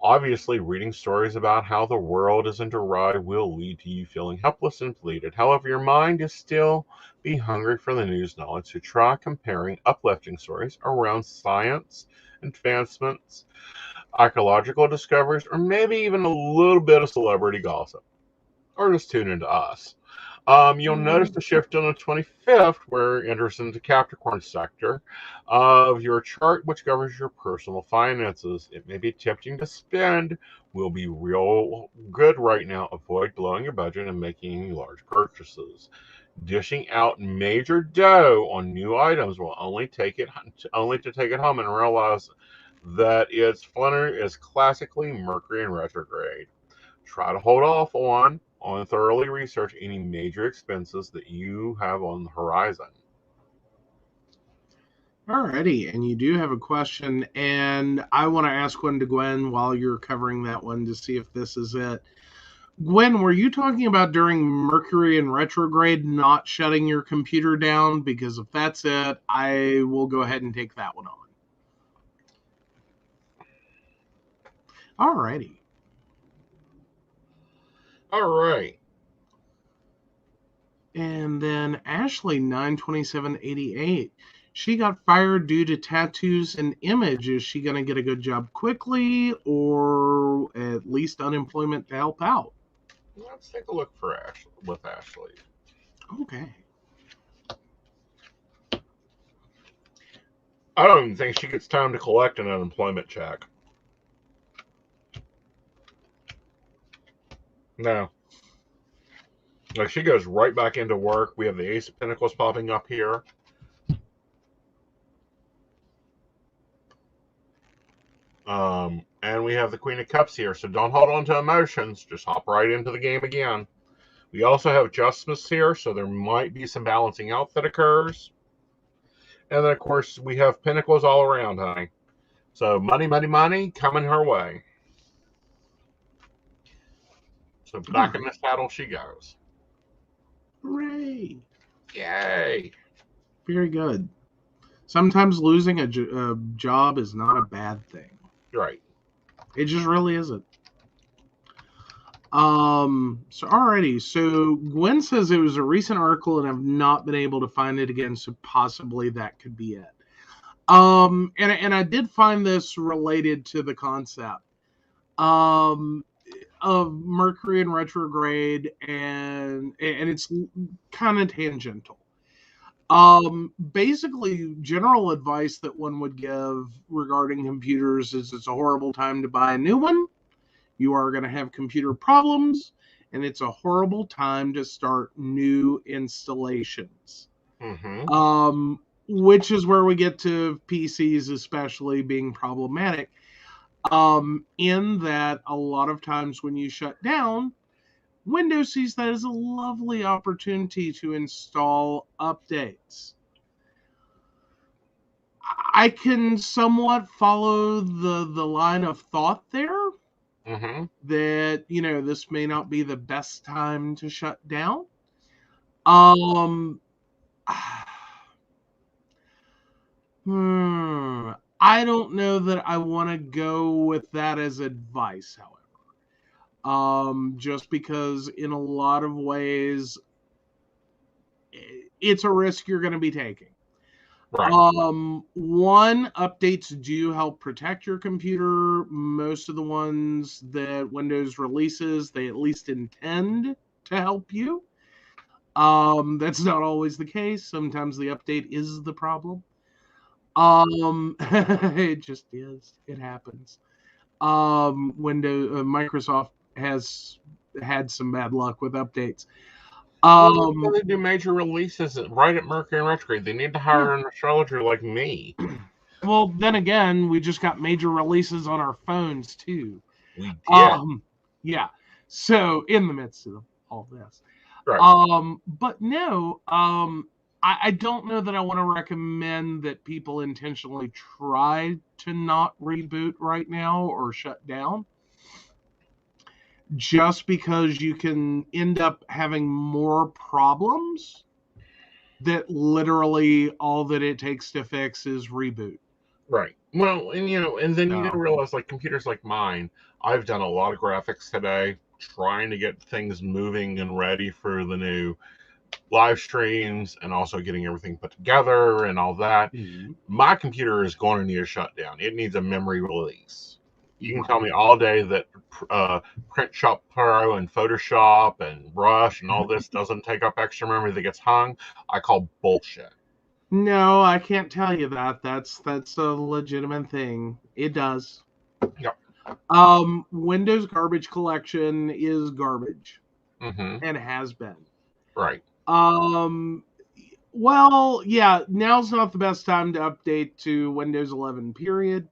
obviously, reading stories about how the world is in disarray will lead to you feeling helpless and depleted. However, your mind is still be hungry for the news knowledge, so try comparing uplifting stories around science, advancements, archaeological discoveries, or maybe even a little bit of celebrity gossip. Or just tune into us. You'll notice the shift on the 25th, where it enters into Capricorn sector of your chart, which governs your personal finances. It may be tempting to spend, will be real good right now. Avoid blowing your budget and making any large purchases. Dishing out major dough on new items will only to take it home and realize that its splinter is classically Mercury in retrograde. Try to hold off on thoroughly research any major expenses that you have on the horizon. Alrighty, and you do have a question, and I want to ask one to Gwen while you're covering that one to see if this is it. Gwen, were you talking about during Mercury in retrograde not shutting your computer down? Because if that's it, I will go ahead and take that one on. Alrighty. All right. And then Ashley 92788. She got fired due to tattoos and image. Is she going to get a good job quickly or at least unemployment to help out? Let's take a look for Ashley. Okay. I don't even think she gets time to collect an unemployment check. No. Like, she goes right back into work. We have the Ace of Pentacles popping up here. And we have the Queen of Cups here. So don't hold on to emotions. Just hop right into the game again. We also have Justice here, so there might be some balancing out that occurs. And then, of course, we have Pentacles all around, honey. So money, money, money coming her way. So back in the saddle she goes. Hooray. Yay. Very good. Sometimes losing a job is not a bad thing. Right. It just really isn't. So alrighty. So Gwen says it was a recent article and I've not been able to find it again. So possibly that could be it. And I did find this related to the concept of Mercury in retrograde, and it's kind of tangential. Basically, general advice that one would give regarding computers is it's a horrible time to buy a new one. You are going to have computer problems, and it's a horrible time to start new installations. Mm-hmm. Which is where we get to PCs especially being problematic. In that a lot of times when you shut down, Windows sees that as a lovely opportunity to install updates. I can somewhat follow the line of thought there. Mm-hmm. That, this may not be the best time to shut down. I don't know that I want to go with that as advice, however. Just because in a lot of ways it's a risk you're going to be taking. Right. One, updates do help protect your computer. Most of the ones that Windows releases, they at least intend to help you. That's not always the case. Sometimes the update is the problem. It just is. It happens. Microsoft has had some bad luck with updates. Well, they do major releases right at Mercury and Retrograde. They need to hire an astrologer like me. Well, then again, we just got major releases on our phones too. We did. Yeah. So in the midst of all this, Right. but no, I don't know that I want to recommend that people intentionally try to not reboot right now or shut down, just because you can end up having more problems that literally all that it takes to fix is reboot. Right. Well, and then you got to No. realize, like computers like mine, I've done a lot of graphics today, trying to get things moving and ready for the new live streams, and also getting everything put together and all that. Mm-hmm. My computer is going to need a shutdown. It needs a memory release. You can Right. tell me all day that Print Shop Pro and Photoshop and Rush and all this doesn't take up extra memory that gets hung. I call bullshit. No, I can't tell you that. That's a legitimate thing. It does. Yep. Windows garbage collection is garbage Mm-hmm. and has been. Right. Well, yeah, now's not the best time to update to Windows 11, period.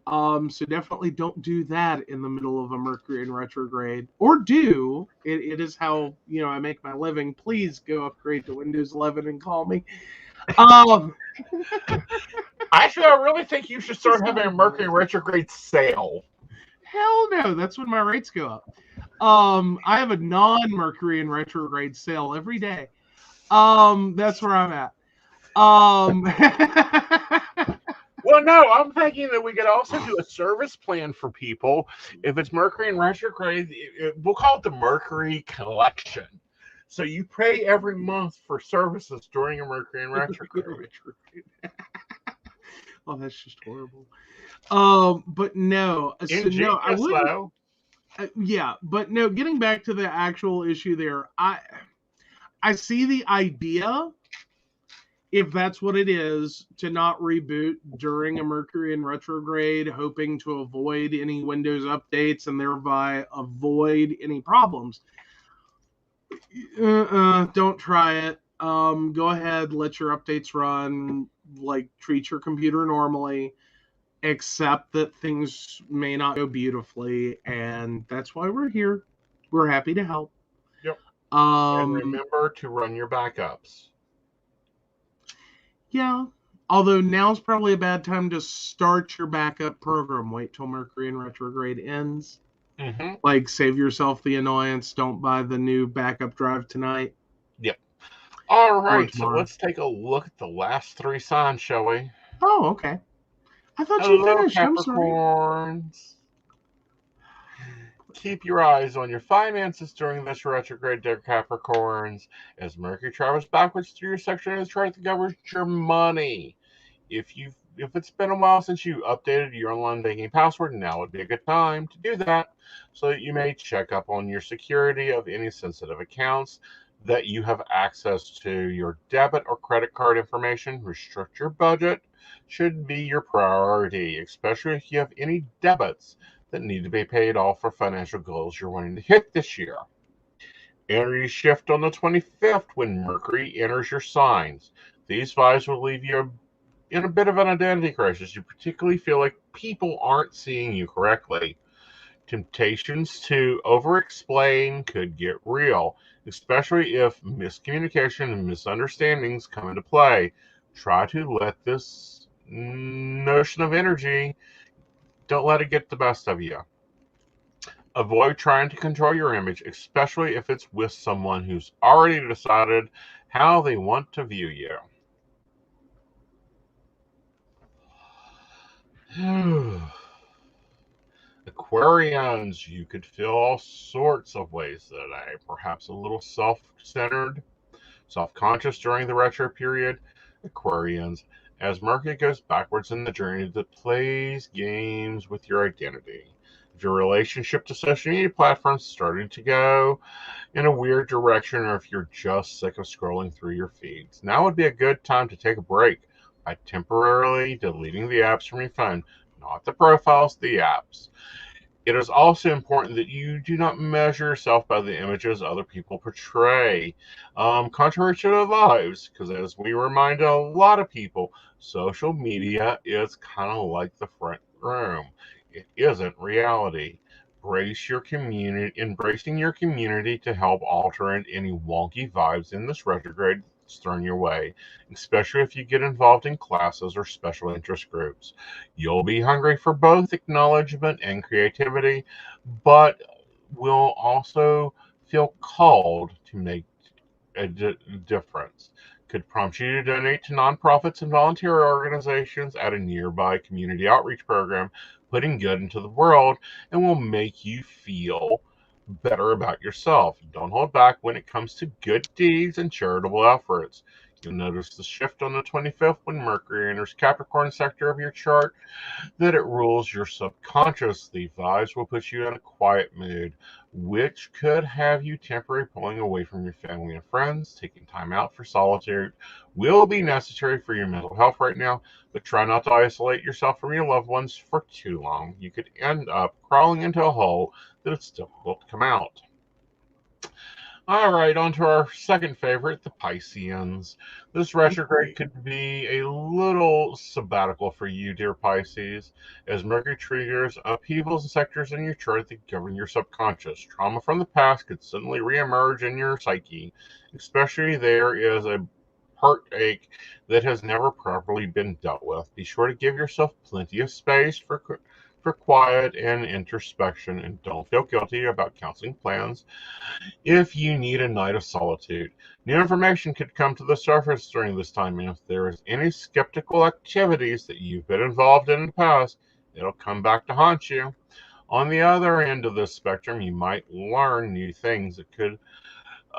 So definitely don't do that in the middle of a Mercury in retrograde, or do. It is how, I make my living. Please go upgrade to Windows 11 and call me. Actually, I really think you should start having a Mercury retrograde sale. Hell no, that's when my rates go up. I have a non-Mercury in retrograde sale every day. That's where I'm at. Well, no, I'm thinking that we could also do a service plan for people. If it's Mercury in retrograde, we'll call it the Mercury Collection. So you pay every month for services during a Mercury in retrograde. Oh, that's just horrible. But no, so no, I wouldn't. Though. Yeah, but no. Getting back to the actual issue there, I see the idea, if that's what it is, to not reboot during a Mercury in retrograde, hoping to avoid any Windows updates and thereby avoid any problems. Don't try it. Go ahead, let your updates run, like treat your computer normally, accept that things may not go beautifully, and that's why we're here. We're happy to help. Yep. And remember to run your backups. Yeah. Although now's probably a bad time to start your backup program. Wait till Mercury in retrograde ends. Mm-hmm. Like, save yourself the annoyance. Don't buy the new backup drive tonight. Yep. All right, so let's take a look at the last three signs, shall we? Oh, okay. I thought you finished. Capricorns. Keep your eyes on your finances during this retrograde, dear Capricorns, as Mercury travels backwards through your section of the chart that governs your money. If it's been a while since you updated your online banking password, now would be a good time to do that, so that you may check up on your security of any sensitive accounts that you have access to. Your debit or credit card information, restrict your budget, should be your priority, especially if you have any debits that need to be paid off for financial goals you're wanting to hit this year. Aries shift on the 25th when Mercury enters your signs. These vibes will leave you in a bit of an identity crisis. You particularly feel like people aren't seeing you correctly. Temptations to over-explain could get real, especially if miscommunication and misunderstandings come into play. Try to let this notion of energy, don't let it get the best of you. Avoid trying to control your image, especially if it's with someone who's already decided how they want to view you. Aquarians, you could feel all sorts of ways today, perhaps a little self-centered, self-conscious during the retro period. Aquarians, as Mercury goes backwards in the journey that plays games with your identity. If your relationship to social media platforms is starting to go in a weird direction, or if you're just sick of scrolling through your feeds, now would be a good time to take a break by temporarily deleting the apps from your phone, not the profiles, the apps. It is also important that you do not measure yourself by the images other people portray. Contrary to the vibes, because as we remind a lot of people, social media is kind of like the front room. It isn't reality. Embracing your community to help alter any wonky vibes in this retrograde that's thrown your way, especially if you get involved in classes or special interest groups. You'll be hungry for both acknowledgement and creativity, but will also feel called to make a difference. Could prompt you to donate to nonprofits and volunteer organizations at a nearby community outreach program, putting good into the world, and will make you feel better about yourself. Don't hold back when it comes to good deeds and charitable efforts. You'll notice the shift on the 25th when Mercury enters Capricorn sector of your chart, that it rules your subconscious. The vibes will put you in a quiet mood, which could have you temporarily pulling away from your family and friends. Taking time out for solitude will be necessary for your mental health right now, but try not to isolate yourself from your loved ones for too long. You could end up crawling into a hole that it's difficult to come out. All right, on to our second favorite, the Pisceans. This retrograde could be a little sabbatical for you, dear Pisces, as Mercury triggers upheavals and sectors in your chart that govern your subconscious. Trauma from the past could suddenly reemerge in your psyche, especially there is a heartache that has never properly been dealt with. Be sure to give yourself plenty of space for quiet and introspection, and don't feel guilty about canceling plans if you need a night of solitude. New information could come to the surface during this time, and if there is any skeptical activities that you've been involved in the past, it'll come back to haunt you. On the other end of this spectrum, you might learn new things that could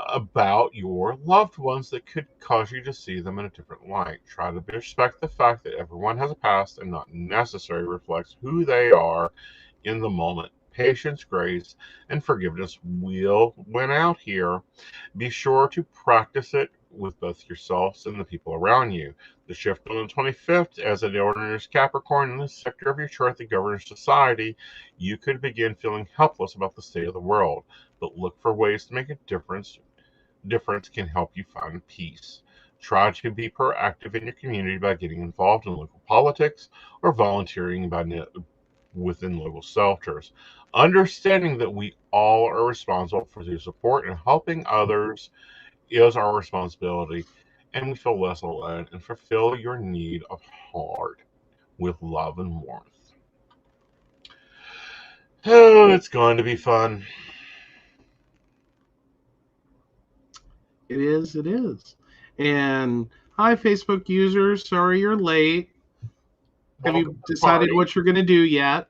about your loved ones that could cause you to see them in a different light. Try to respect the fact that everyone has a past and not necessarily reflects who they are in the moment. Patience, grace, and forgiveness will win out here. Be sure to practice it with both yourselves and the people around you. The shift on the 25th, as it enters Capricorn in the sector of your chart that governs society, you could begin feeling helpless about the state of the world. But look for ways to make a difference. Difference can help you find peace. Try to be proactive in your community by getting involved in local politics or volunteering within local shelters. Understanding that we all are responsible for the support and helping others is our responsibility, and we feel less alone and fulfill your need of heart with love and warmth. Oh, it's going to be fun. It is. It is. And hi, Facebook users. Sorry you're late. Have you decided what you're going to do yet?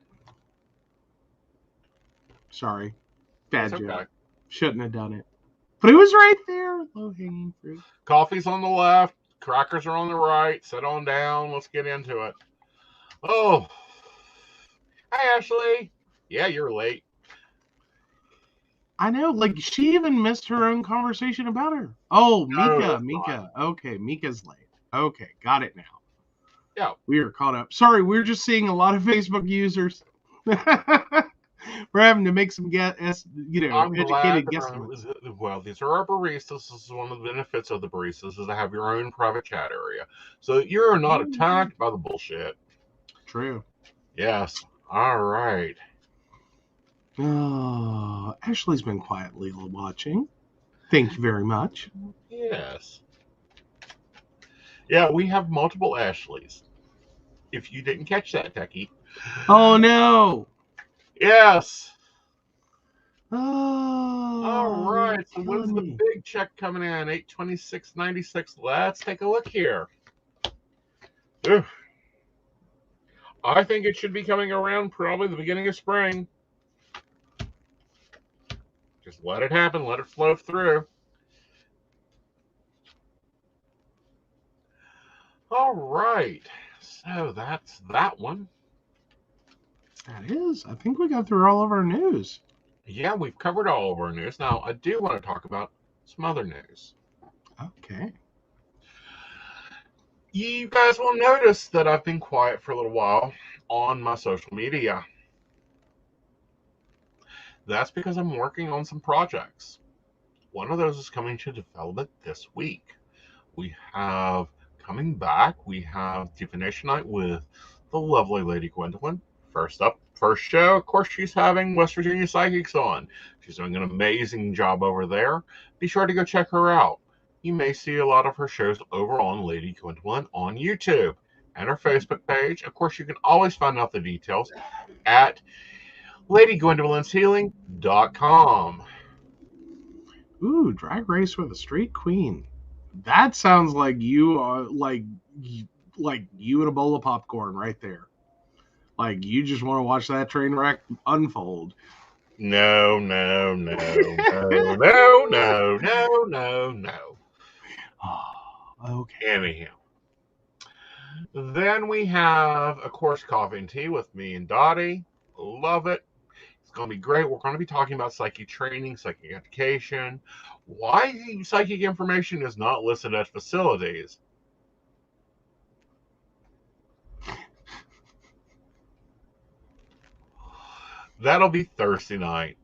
Sorry. Bad joke. Okay. Shouldn't have done it. But it was right there. Low-hanging fruit. Coffee's on the left. Crackers are on the right. Sit on down. Let's get into it. Oh. Hi, Ashley. Yeah, you're late. I know. Like, she even missed her own conversation about her. Oh, Mika. Okay, Mika's late. Okay, got it now. Yeah. We are caught up. Sorry, we're just seeing a lot of Facebook users. We're having to make some educated guesses. Well, these are our baristas. This is one of the benefits of the baristas is to have your own private chat area. So you're not attacked by the bullshit. True. Yes. All right. Oh, Ashley's been quietly watching. Thank you very much. Yes. Yeah, we have multiple Ashleys. If you didn't catch that, Techy. Oh, no. Yes. Oh. All right. So when's the big check coming in? 826.96. Let's take a look here. Ooh. I think it should be coming around probably the beginning of spring. Just let it happen. Let it flow through. All right. So that's that one. That is. I think we got through all of our news. Yeah, we've covered all of our news. Now, I do want to talk about some other news. Okay. You guys will notice that I've been quiet for a little while on my social media. That's because I'm working on some projects. One of those is coming to development this week. We have coming back, we have Divination Night with the lovely Lady Gwendolyn. First show, of course, she's having West Virginia Psychics on. She's doing an amazing job over there. Be sure to go check her out. You may see a lot of her shows over on Lady Gwendolyn on YouTube and her Facebook page. Of course, you can always find out the details at LadyGwendolyn'sHealing.com. Ooh, Drag Race with a Street Queen. That sounds like you are like you and a bowl of popcorn right there. Like you just want to watch that train wreck unfold. No. Oh, okay. Anyhow. Then we have, of course, Coffee and Tea with me and Dottie. Love it. It's going to be great. We're going to be talking about psychic training, psychic education, why psychic information is not listed at facilities. That'll be Thursday night.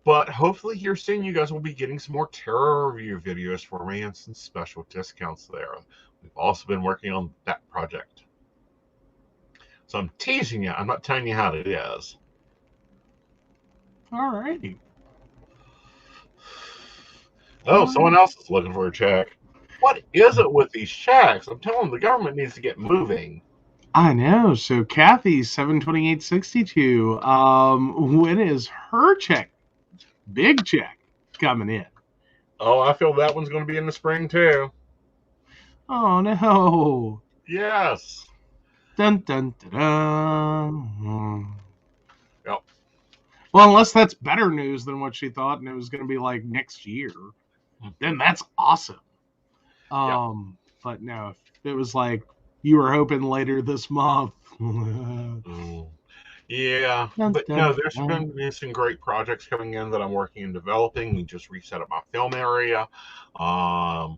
But hopefully here soon you guys will be getting some more tarot review videos for me and some special discounts there. We've also been working on that project. So I'm teasing you. I'm not telling you how it is. All righty. Oh, someone else is looking for a check. What is it with these checks? I'm telling them the government needs to get moving. I know. So Kathy, 728.62. When is her check? Big check coming in. Oh, I feel that one's going to be in the spring too. Oh no. Yes. Dun dun dun dun. Yep. Well, unless that's better news than what she thought, and it was going to be like next year, then that's awesome. But no, if it was like you were hoping later this month. Yeah, but no, there's been some great projects coming in that I'm working and developing. We just reset up my film area. Some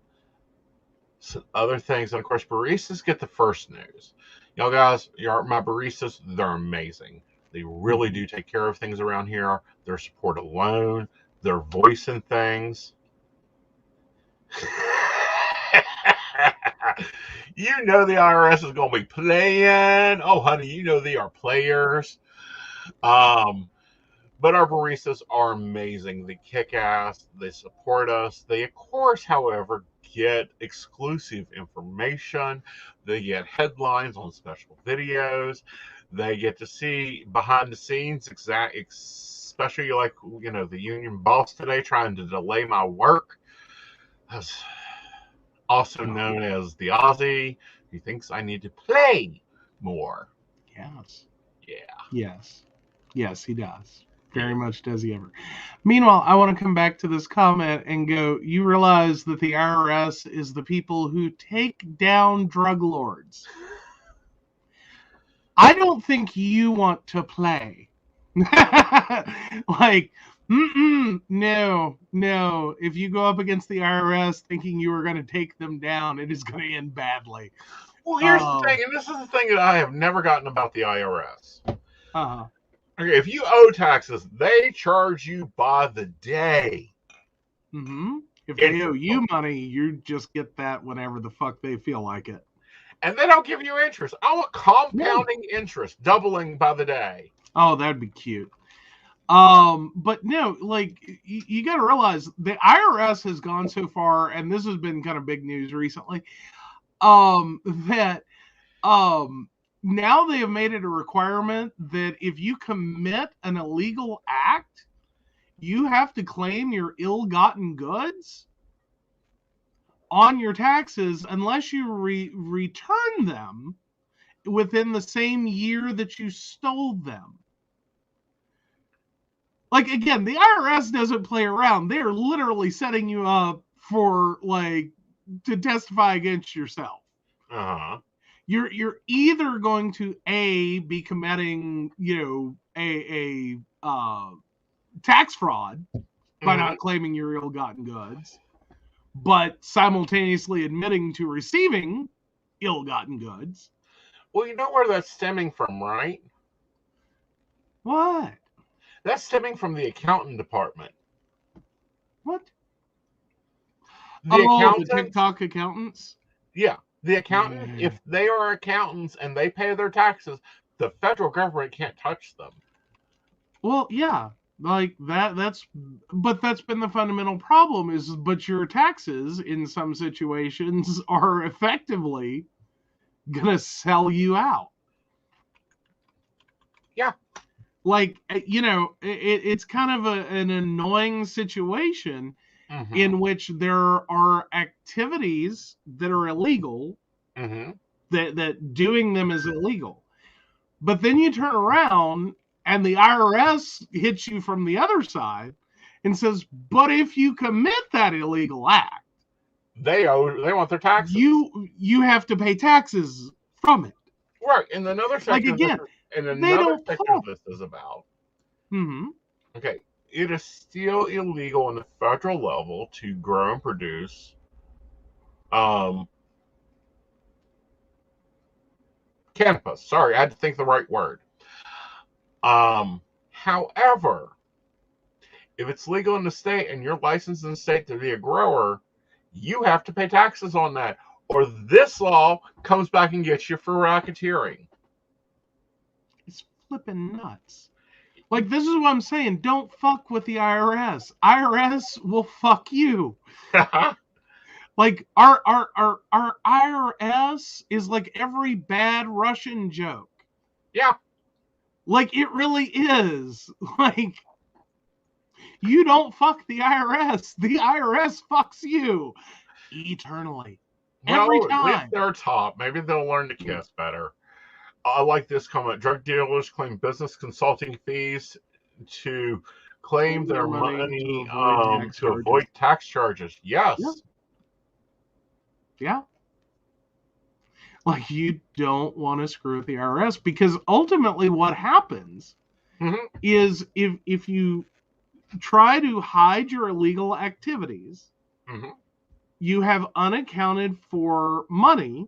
other things, and of course, baristas get the first news. Y'all guys, my baristas, they're amazing. They really do take care of things around here. Their support alone, their voice and things. You know the IRS is going to be playing. Oh, honey, you know they are players. But our baristas are amazing. They kick ass. They support us. They, of course, however, get exclusive information. They get headlines on special videos. They get to see behind the scenes, especially like, you know, the union boss today trying to delay my work. That's also known as the Aussie. He thinks I need to play more. Yes. Yeah. Yes, he does. Very much does he ever. Meanwhile, I want to come back to this comment and go, you realize that the IRS is the people who take down drug lords. I don't think you want to play. Like, no. If you go up against the IRS thinking you are going to take them down, it is going to end badly. Well, here's the thing, and this is the thing that I have never gotten about the IRS. Uh-huh. Okay, if you owe taxes, they charge you by the day. Mm-hmm. If they owe you money, you just get that whenever the fuck they feel like it. And they don't give you interest. I want compounding interest, doubling by the day. Oh, that'd be cute. But no, like you got to realize the IRS has gone so far, and this has been kind of big news recently. That now they have made it a requirement that if you commit an illegal act, you have to claim your ill-gotten goods on your taxes unless you return them within the same year that you stole them. Like, again, the IRS doesn't play around. They're literally setting you up for, like, to testify against yourself. Uh-huh. You're either going to be committing, a tax fraud by not claiming your ill-gotten goods, but simultaneously admitting to receiving ill-gotten goods. Well, you know where that's stemming from, right? What? That's stemming from the accountant department. What? The the TikTok accountants? Yeah. The accountant, if they are accountants and they pay their taxes, the federal government can't touch them. Well, yeah. Like that's been the fundamental problem but your taxes in some situations are effectively gonna sell you out. Yeah. Like, it's kind of an annoying situation in which there are activities that are illegal, that doing them is illegal. But then you turn around and the IRS hits you from the other side and says, but if you commit that illegal act, they want their taxes. You have to pay taxes from it. Right. And another section, like, again, of this is about. Okay. It is still illegal on the federal level to grow and produce cannabis. Sorry, I had to think the right word. However, if it's legal in the state and you're licensed in the state to be a grower, you have to pay taxes on that, or this law comes back and gets you for racketeering. It's flipping nuts. Like, this is what I'm saying. Don't fuck with the IRS. IRS will fuck you. Like, our IRS is like every bad Russian joke. Yeah. Like, it really is. Like, you don't fuck the IRS. The IRS fucks you eternally. Every time. If they're top, maybe they'll learn to kiss better. I like this comment. Drug dealers claim business consulting fees to claim their money to avoid tax charges. Yes. Yeah. Like, you don't want to screw with the IRS, because ultimately what happens is if you try to hide your illegal activities, you have unaccounted for money,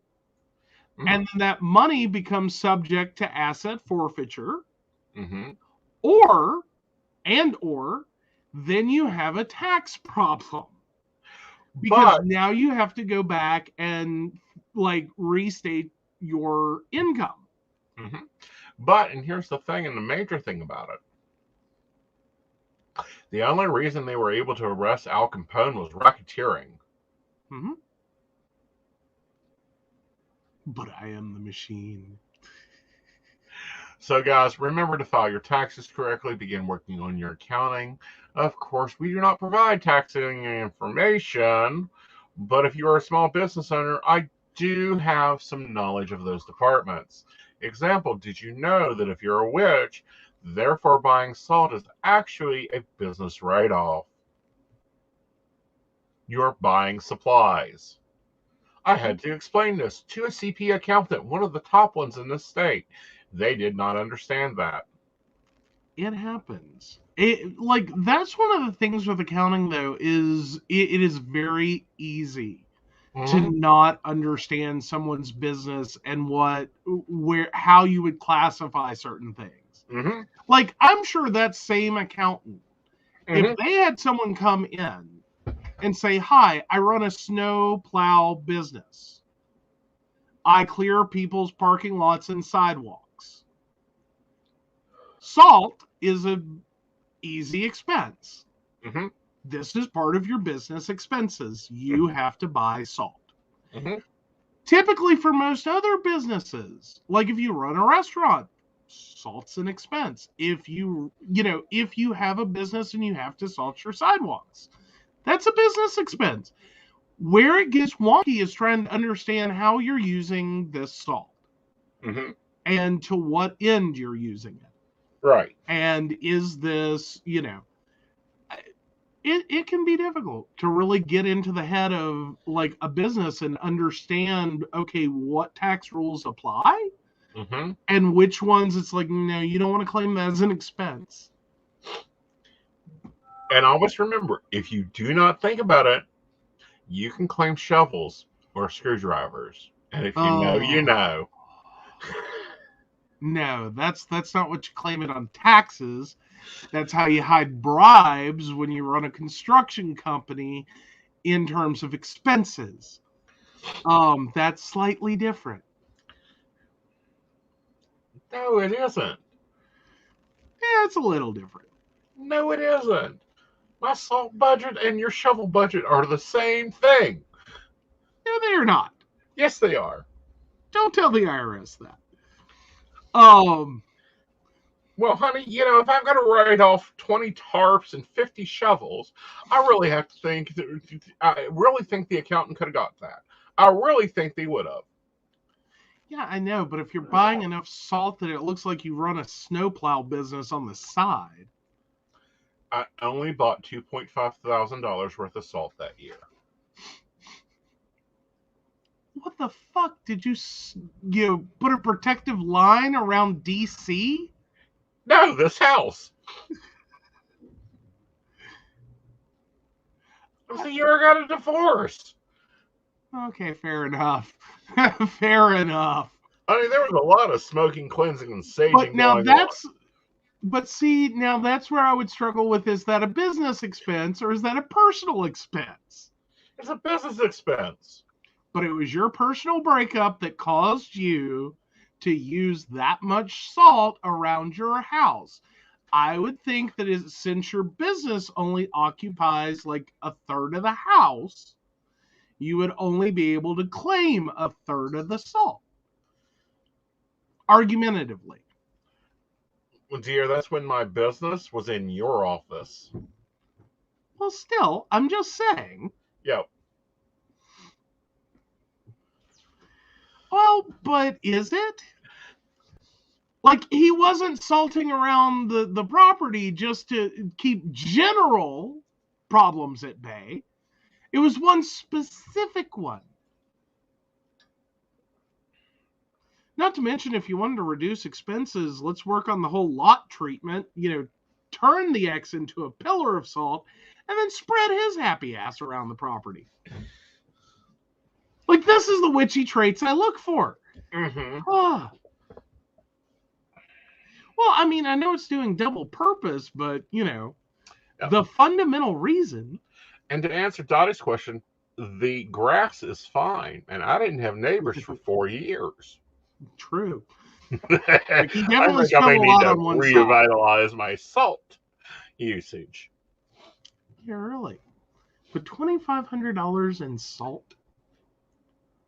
and then that money becomes subject to asset forfeiture, or then you have a tax problem. Because now you have to go back and, like, restate your income. And here's the thing, and the major thing about it. The only reason they were able to arrest Al Capone was racketeering. But I am the machine. So, guys, remember to file your taxes correctly. Begin working on your accounting. Of course, we do not provide taxing information, but if you are a small business owner, I do have some knowledge of those departments. Example, did you know that if you're a witch, therefore buying salt is actually a business write-off? You're buying supplies. I had to explain this to a CP accountant, one of the top ones in this state. They did not understand that. It happens. That's one of the things with accounting, though, is it is very easy to not understand someone's business and how you would classify certain things. Like, I'm sure that same accountant, if they had someone come in and say, hi, I run a snow plow business. I clear people's parking lots and sidewalks. Salt is an easy expense. This is part of your business expenses. You have to buy salt. Typically, for most other businesses, like if you run a restaurant, salt's an expense. If you have a business and you have to salt your sidewalks, that's a business expense. Where it gets wonky is trying to understand how you're using this salt. Mm-hmm. and to what end you're using it. Right. And is this, it can be difficult to really get into the head of like a business and understand, okay, what tax rules apply Mm-hmm. and which ones it's like, no, you don't want to claim that as an expense. And always remember, if you do not think about it, you can claim shovels or screwdrivers. And if you know, you Oh, know. no, that's not what you claim it on taxes. That's how you hide bribes when you run a construction company in terms of expenses. That's slightly different. No, it isn't. Yeah, it's a little different. No, it isn't. My salt budget and your shovel budget are the same thing. No, they are not. Yes, they are. Don't tell the IRS that. Um, Well, honey, if I'm going to write off 20 tarps and 50 shovels, I really have to think. I really think the accountant could have got that. I really think they would have. yeah, I know, but if you're buying enough salt that it looks like you run a snowplow business on the side. I only bought $2,500 worth of salt that year. What the fuck did you put a protective line around DC? No, this house. It was the year I got a divorce. Okay, fair enough. Fair enough. I mean, there was a lot of smoking, cleansing, and saging But now going that's on. But see, now that's where I would struggle with, is that a business expense or is that a personal expense? It's a business expense. But it was your personal breakup that caused you to use that much salt around your house. I would think that since your business only occupies like a third of the house, you would only be able to claim a third of the salt. Argumentatively. Well, dear, that's when my business was in your office. Well, still, I'm just saying. Yep. Well, but is it? Like, he wasn't salting around the property just to keep general problems at bay. It was one specific one. Not to mention, if you wanted to reduce expenses, let's work on the whole lot treatment. Turn the X into a pillar of salt and then spread his happy ass around the property. Like, this is the witchy traits I look for. Mm-hmm. Well, I mean, I know it's doing double purpose, but, the fundamental reason. And to answer Dottie's question, the grass is fine. And I didn't have neighbors for 4 years. True. Like, he definitely I think I may spent a need lot to on one side. revitalize my salt usage. Yeah, really. But $2,500 in salt?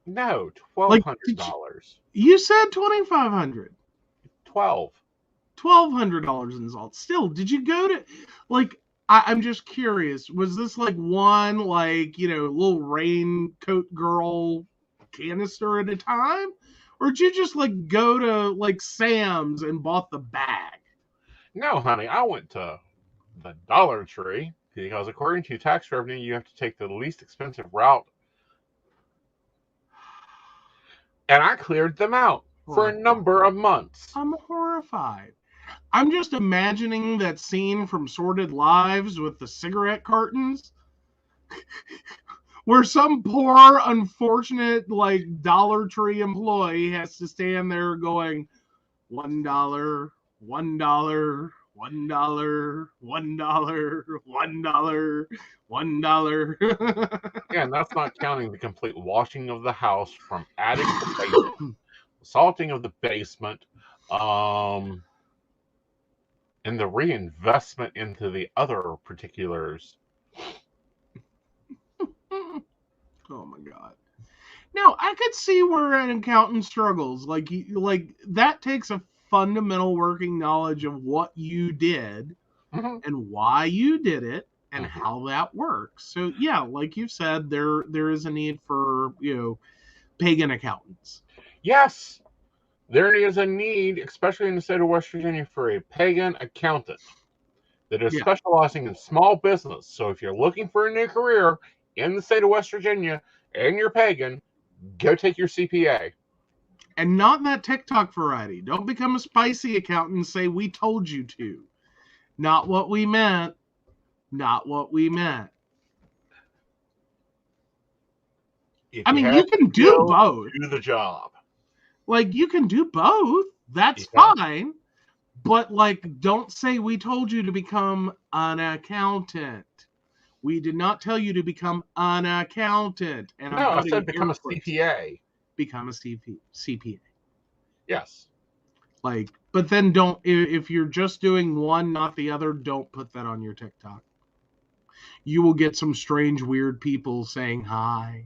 No, $1,200. You said $2,500. $1,200 in salt. Still, did you go to, like, I'm just curious, was this like one, like, little raincoat girl canister at a time? Or did you just like go to like Sam's and bought the bag? No, honey, I went to the Dollar Tree because according to tax revenue, you have to take the least expensive route. And I cleared them out for a number of months. I'm horrified. I'm just imagining that scene from Sordid Lives with the cigarette cartons where some poor, unfortunate, like, Dollar Tree employee has to stand there going, $1, $1, $1, $1, $1, $1. Yeah, and that's not counting the complete washing of the house from attic to basement, salting of the basement, and the reinvestment into the other particulars. Oh my god. Now, I could see where an accountant struggles. Like that takes a fundamental working knowledge of what you did and why you did it and how that works. So yeah, like you've said, there is a need for, pagan accountants. Yes. There is a need, especially in the state of West Virginia, for a pagan accountant that is Yeah. specializing in small business. So if you're looking for a new career in the state of West Virginia and you're pagan, go take your CPA. And not that TikTok variety. Don't become a spicy accountant and say, we told you to. Not what we meant. Not what we meant. If I you mean, have you can do skills, both. do the job. Like, you can do both. That's Yeah. fine. But, like, don't say we told you to become an accountant. We did not tell you to become an accountant. And No, I'm I said become a quotes. CPA. Become a CPA. Yes. Like, but then don't, if you're just doing one, not the other, don't put that on your TikTok. You will get some strange, weird people saying hi,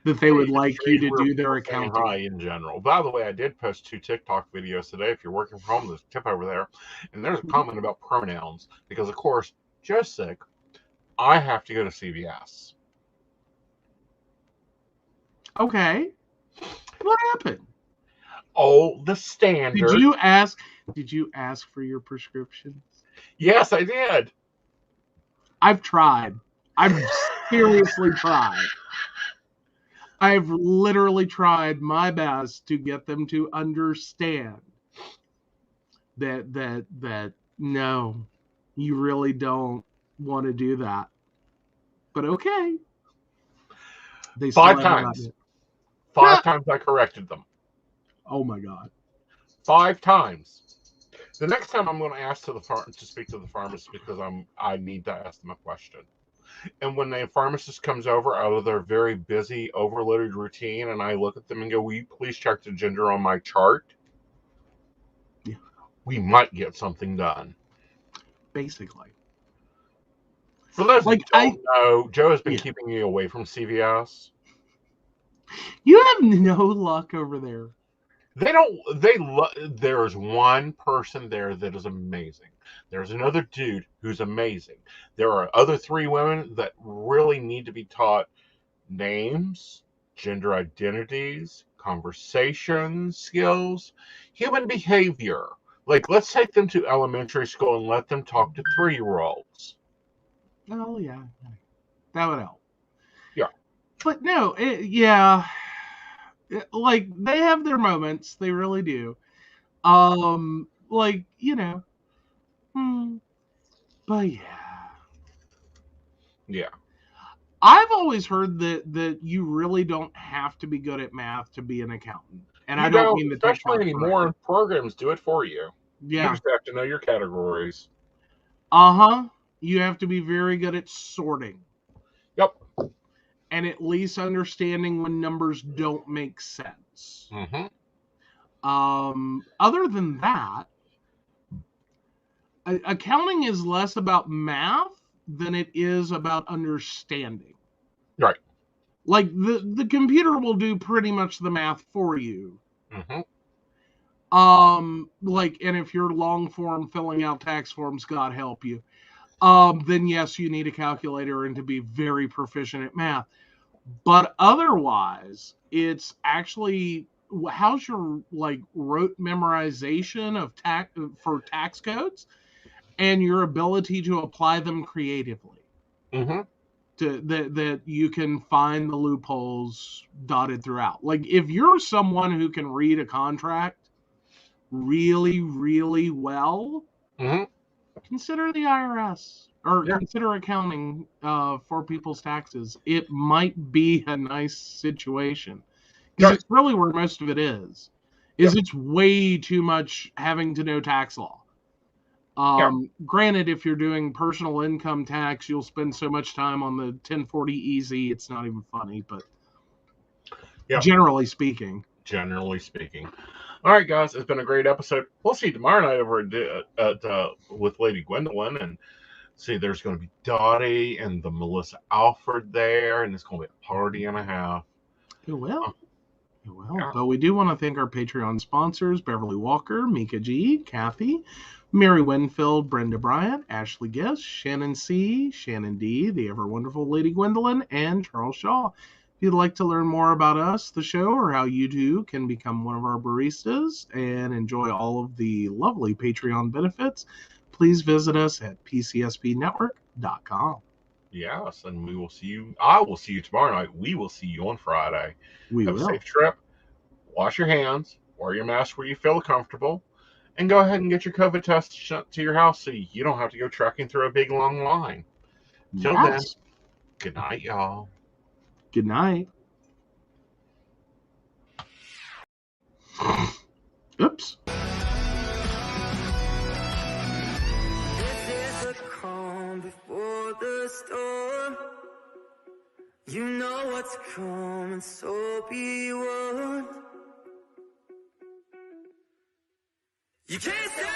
that they would like you to do their accounting. Hi in general. By the way, I did post 2 TikTok videos today. If you're working from home, there's a tip over there. And there's a comment about pronouns. Because, of course, Joe's sick. I have to go to CVS. Okay. What happened? Oh, the standard. Did you ask for your prescriptions? Yes, I did. I've tried. I've seriously tried. I've literally tried my best to get them to understand that no, you really don't want to do that. But okay. They 5 times. 5 times I corrected them. Oh my God. 5 times. The next time I'm going to ask to speak to the pharmacist because I need to ask them a question. And when the pharmacist comes over out of their very busy, overloaded routine, and I look at them and go, will you please check the gender on my chart? Yeah. We might get something done. Basically. For those who don't know, Joe has been keeping me away from CVS. You have no luck over there. There's one person there that is amazing. There's another dude who's amazing. There are other 3 women that really need to be taught names, gender identities, conversation skills, human behavior. Like, let's take them to elementary school and let them talk to 3-year-olds. Oh, yeah. That would help. Yeah. But no, yeah. Like, they have their moments. They really do. Like, you know. But yeah. Yeah. I've always heard that you really don't have to be good at math to be an accountant. And I don't mean the especially anymore. Programs do it for you. Yeah. You just have to know your categories. Uh-huh. You have to be very good at sorting. Yep. And at least understanding when numbers don't make sense. Mm-hmm. Other than that, accounting is less about math than it is about understanding. Right. Like, the computer will do pretty much the math for you. Mm-hmm. Like, and if you're long form filling out tax forms, God help you. Then yes, you need a calculator and to be very proficient at math. But otherwise, it's actually, how's your like rote memorization of tax codes and your ability to apply them creatively. Mm-hmm. That you can find the loopholes dotted throughout. Like, if you're someone who can read a contract really, really well, mm-hmm. Consider the IRS or consider accounting for people's taxes. It might be a nice situation because it's really where most of it is. It's way too much having to know tax law. Granted, if you're doing personal income tax, you'll spend so much time on the 1040 easy. It's not even funny, but generally speaking. All right, guys, it's been a great episode. We'll see you tomorrow night over with Lady Gwendolyn, and see there's going to be Dottie and the Melissa Alford there, and it's going to be a party and a half. It will. But we do want to thank our Patreon sponsors: Beverly Walker, Mika G, Kathy, Mary Winfield, Brenda Bryant, Ashley Guest, Shannon C, Shannon D, the ever wonderful Lady Gwendolyn, and Charles Shaw. If you'd like to learn more about us, the show, or how you too can become one of our baristas and enjoy all of the lovely Patreon benefits, please visit us at pcspnetwork.com. Yes, and we will see you. I will see you tomorrow night. We will see you on Friday. We Have a will. safe trip. Wash your hands. Wear your mask where you feel comfortable. And go ahead and get your COVID test sent to your house so you don't have to go trekking through a big long line. Till then, Yes. good night, y'all. Good night. Oops. This is the calm before the storm. You know what's coming, so be warned. You can't stop.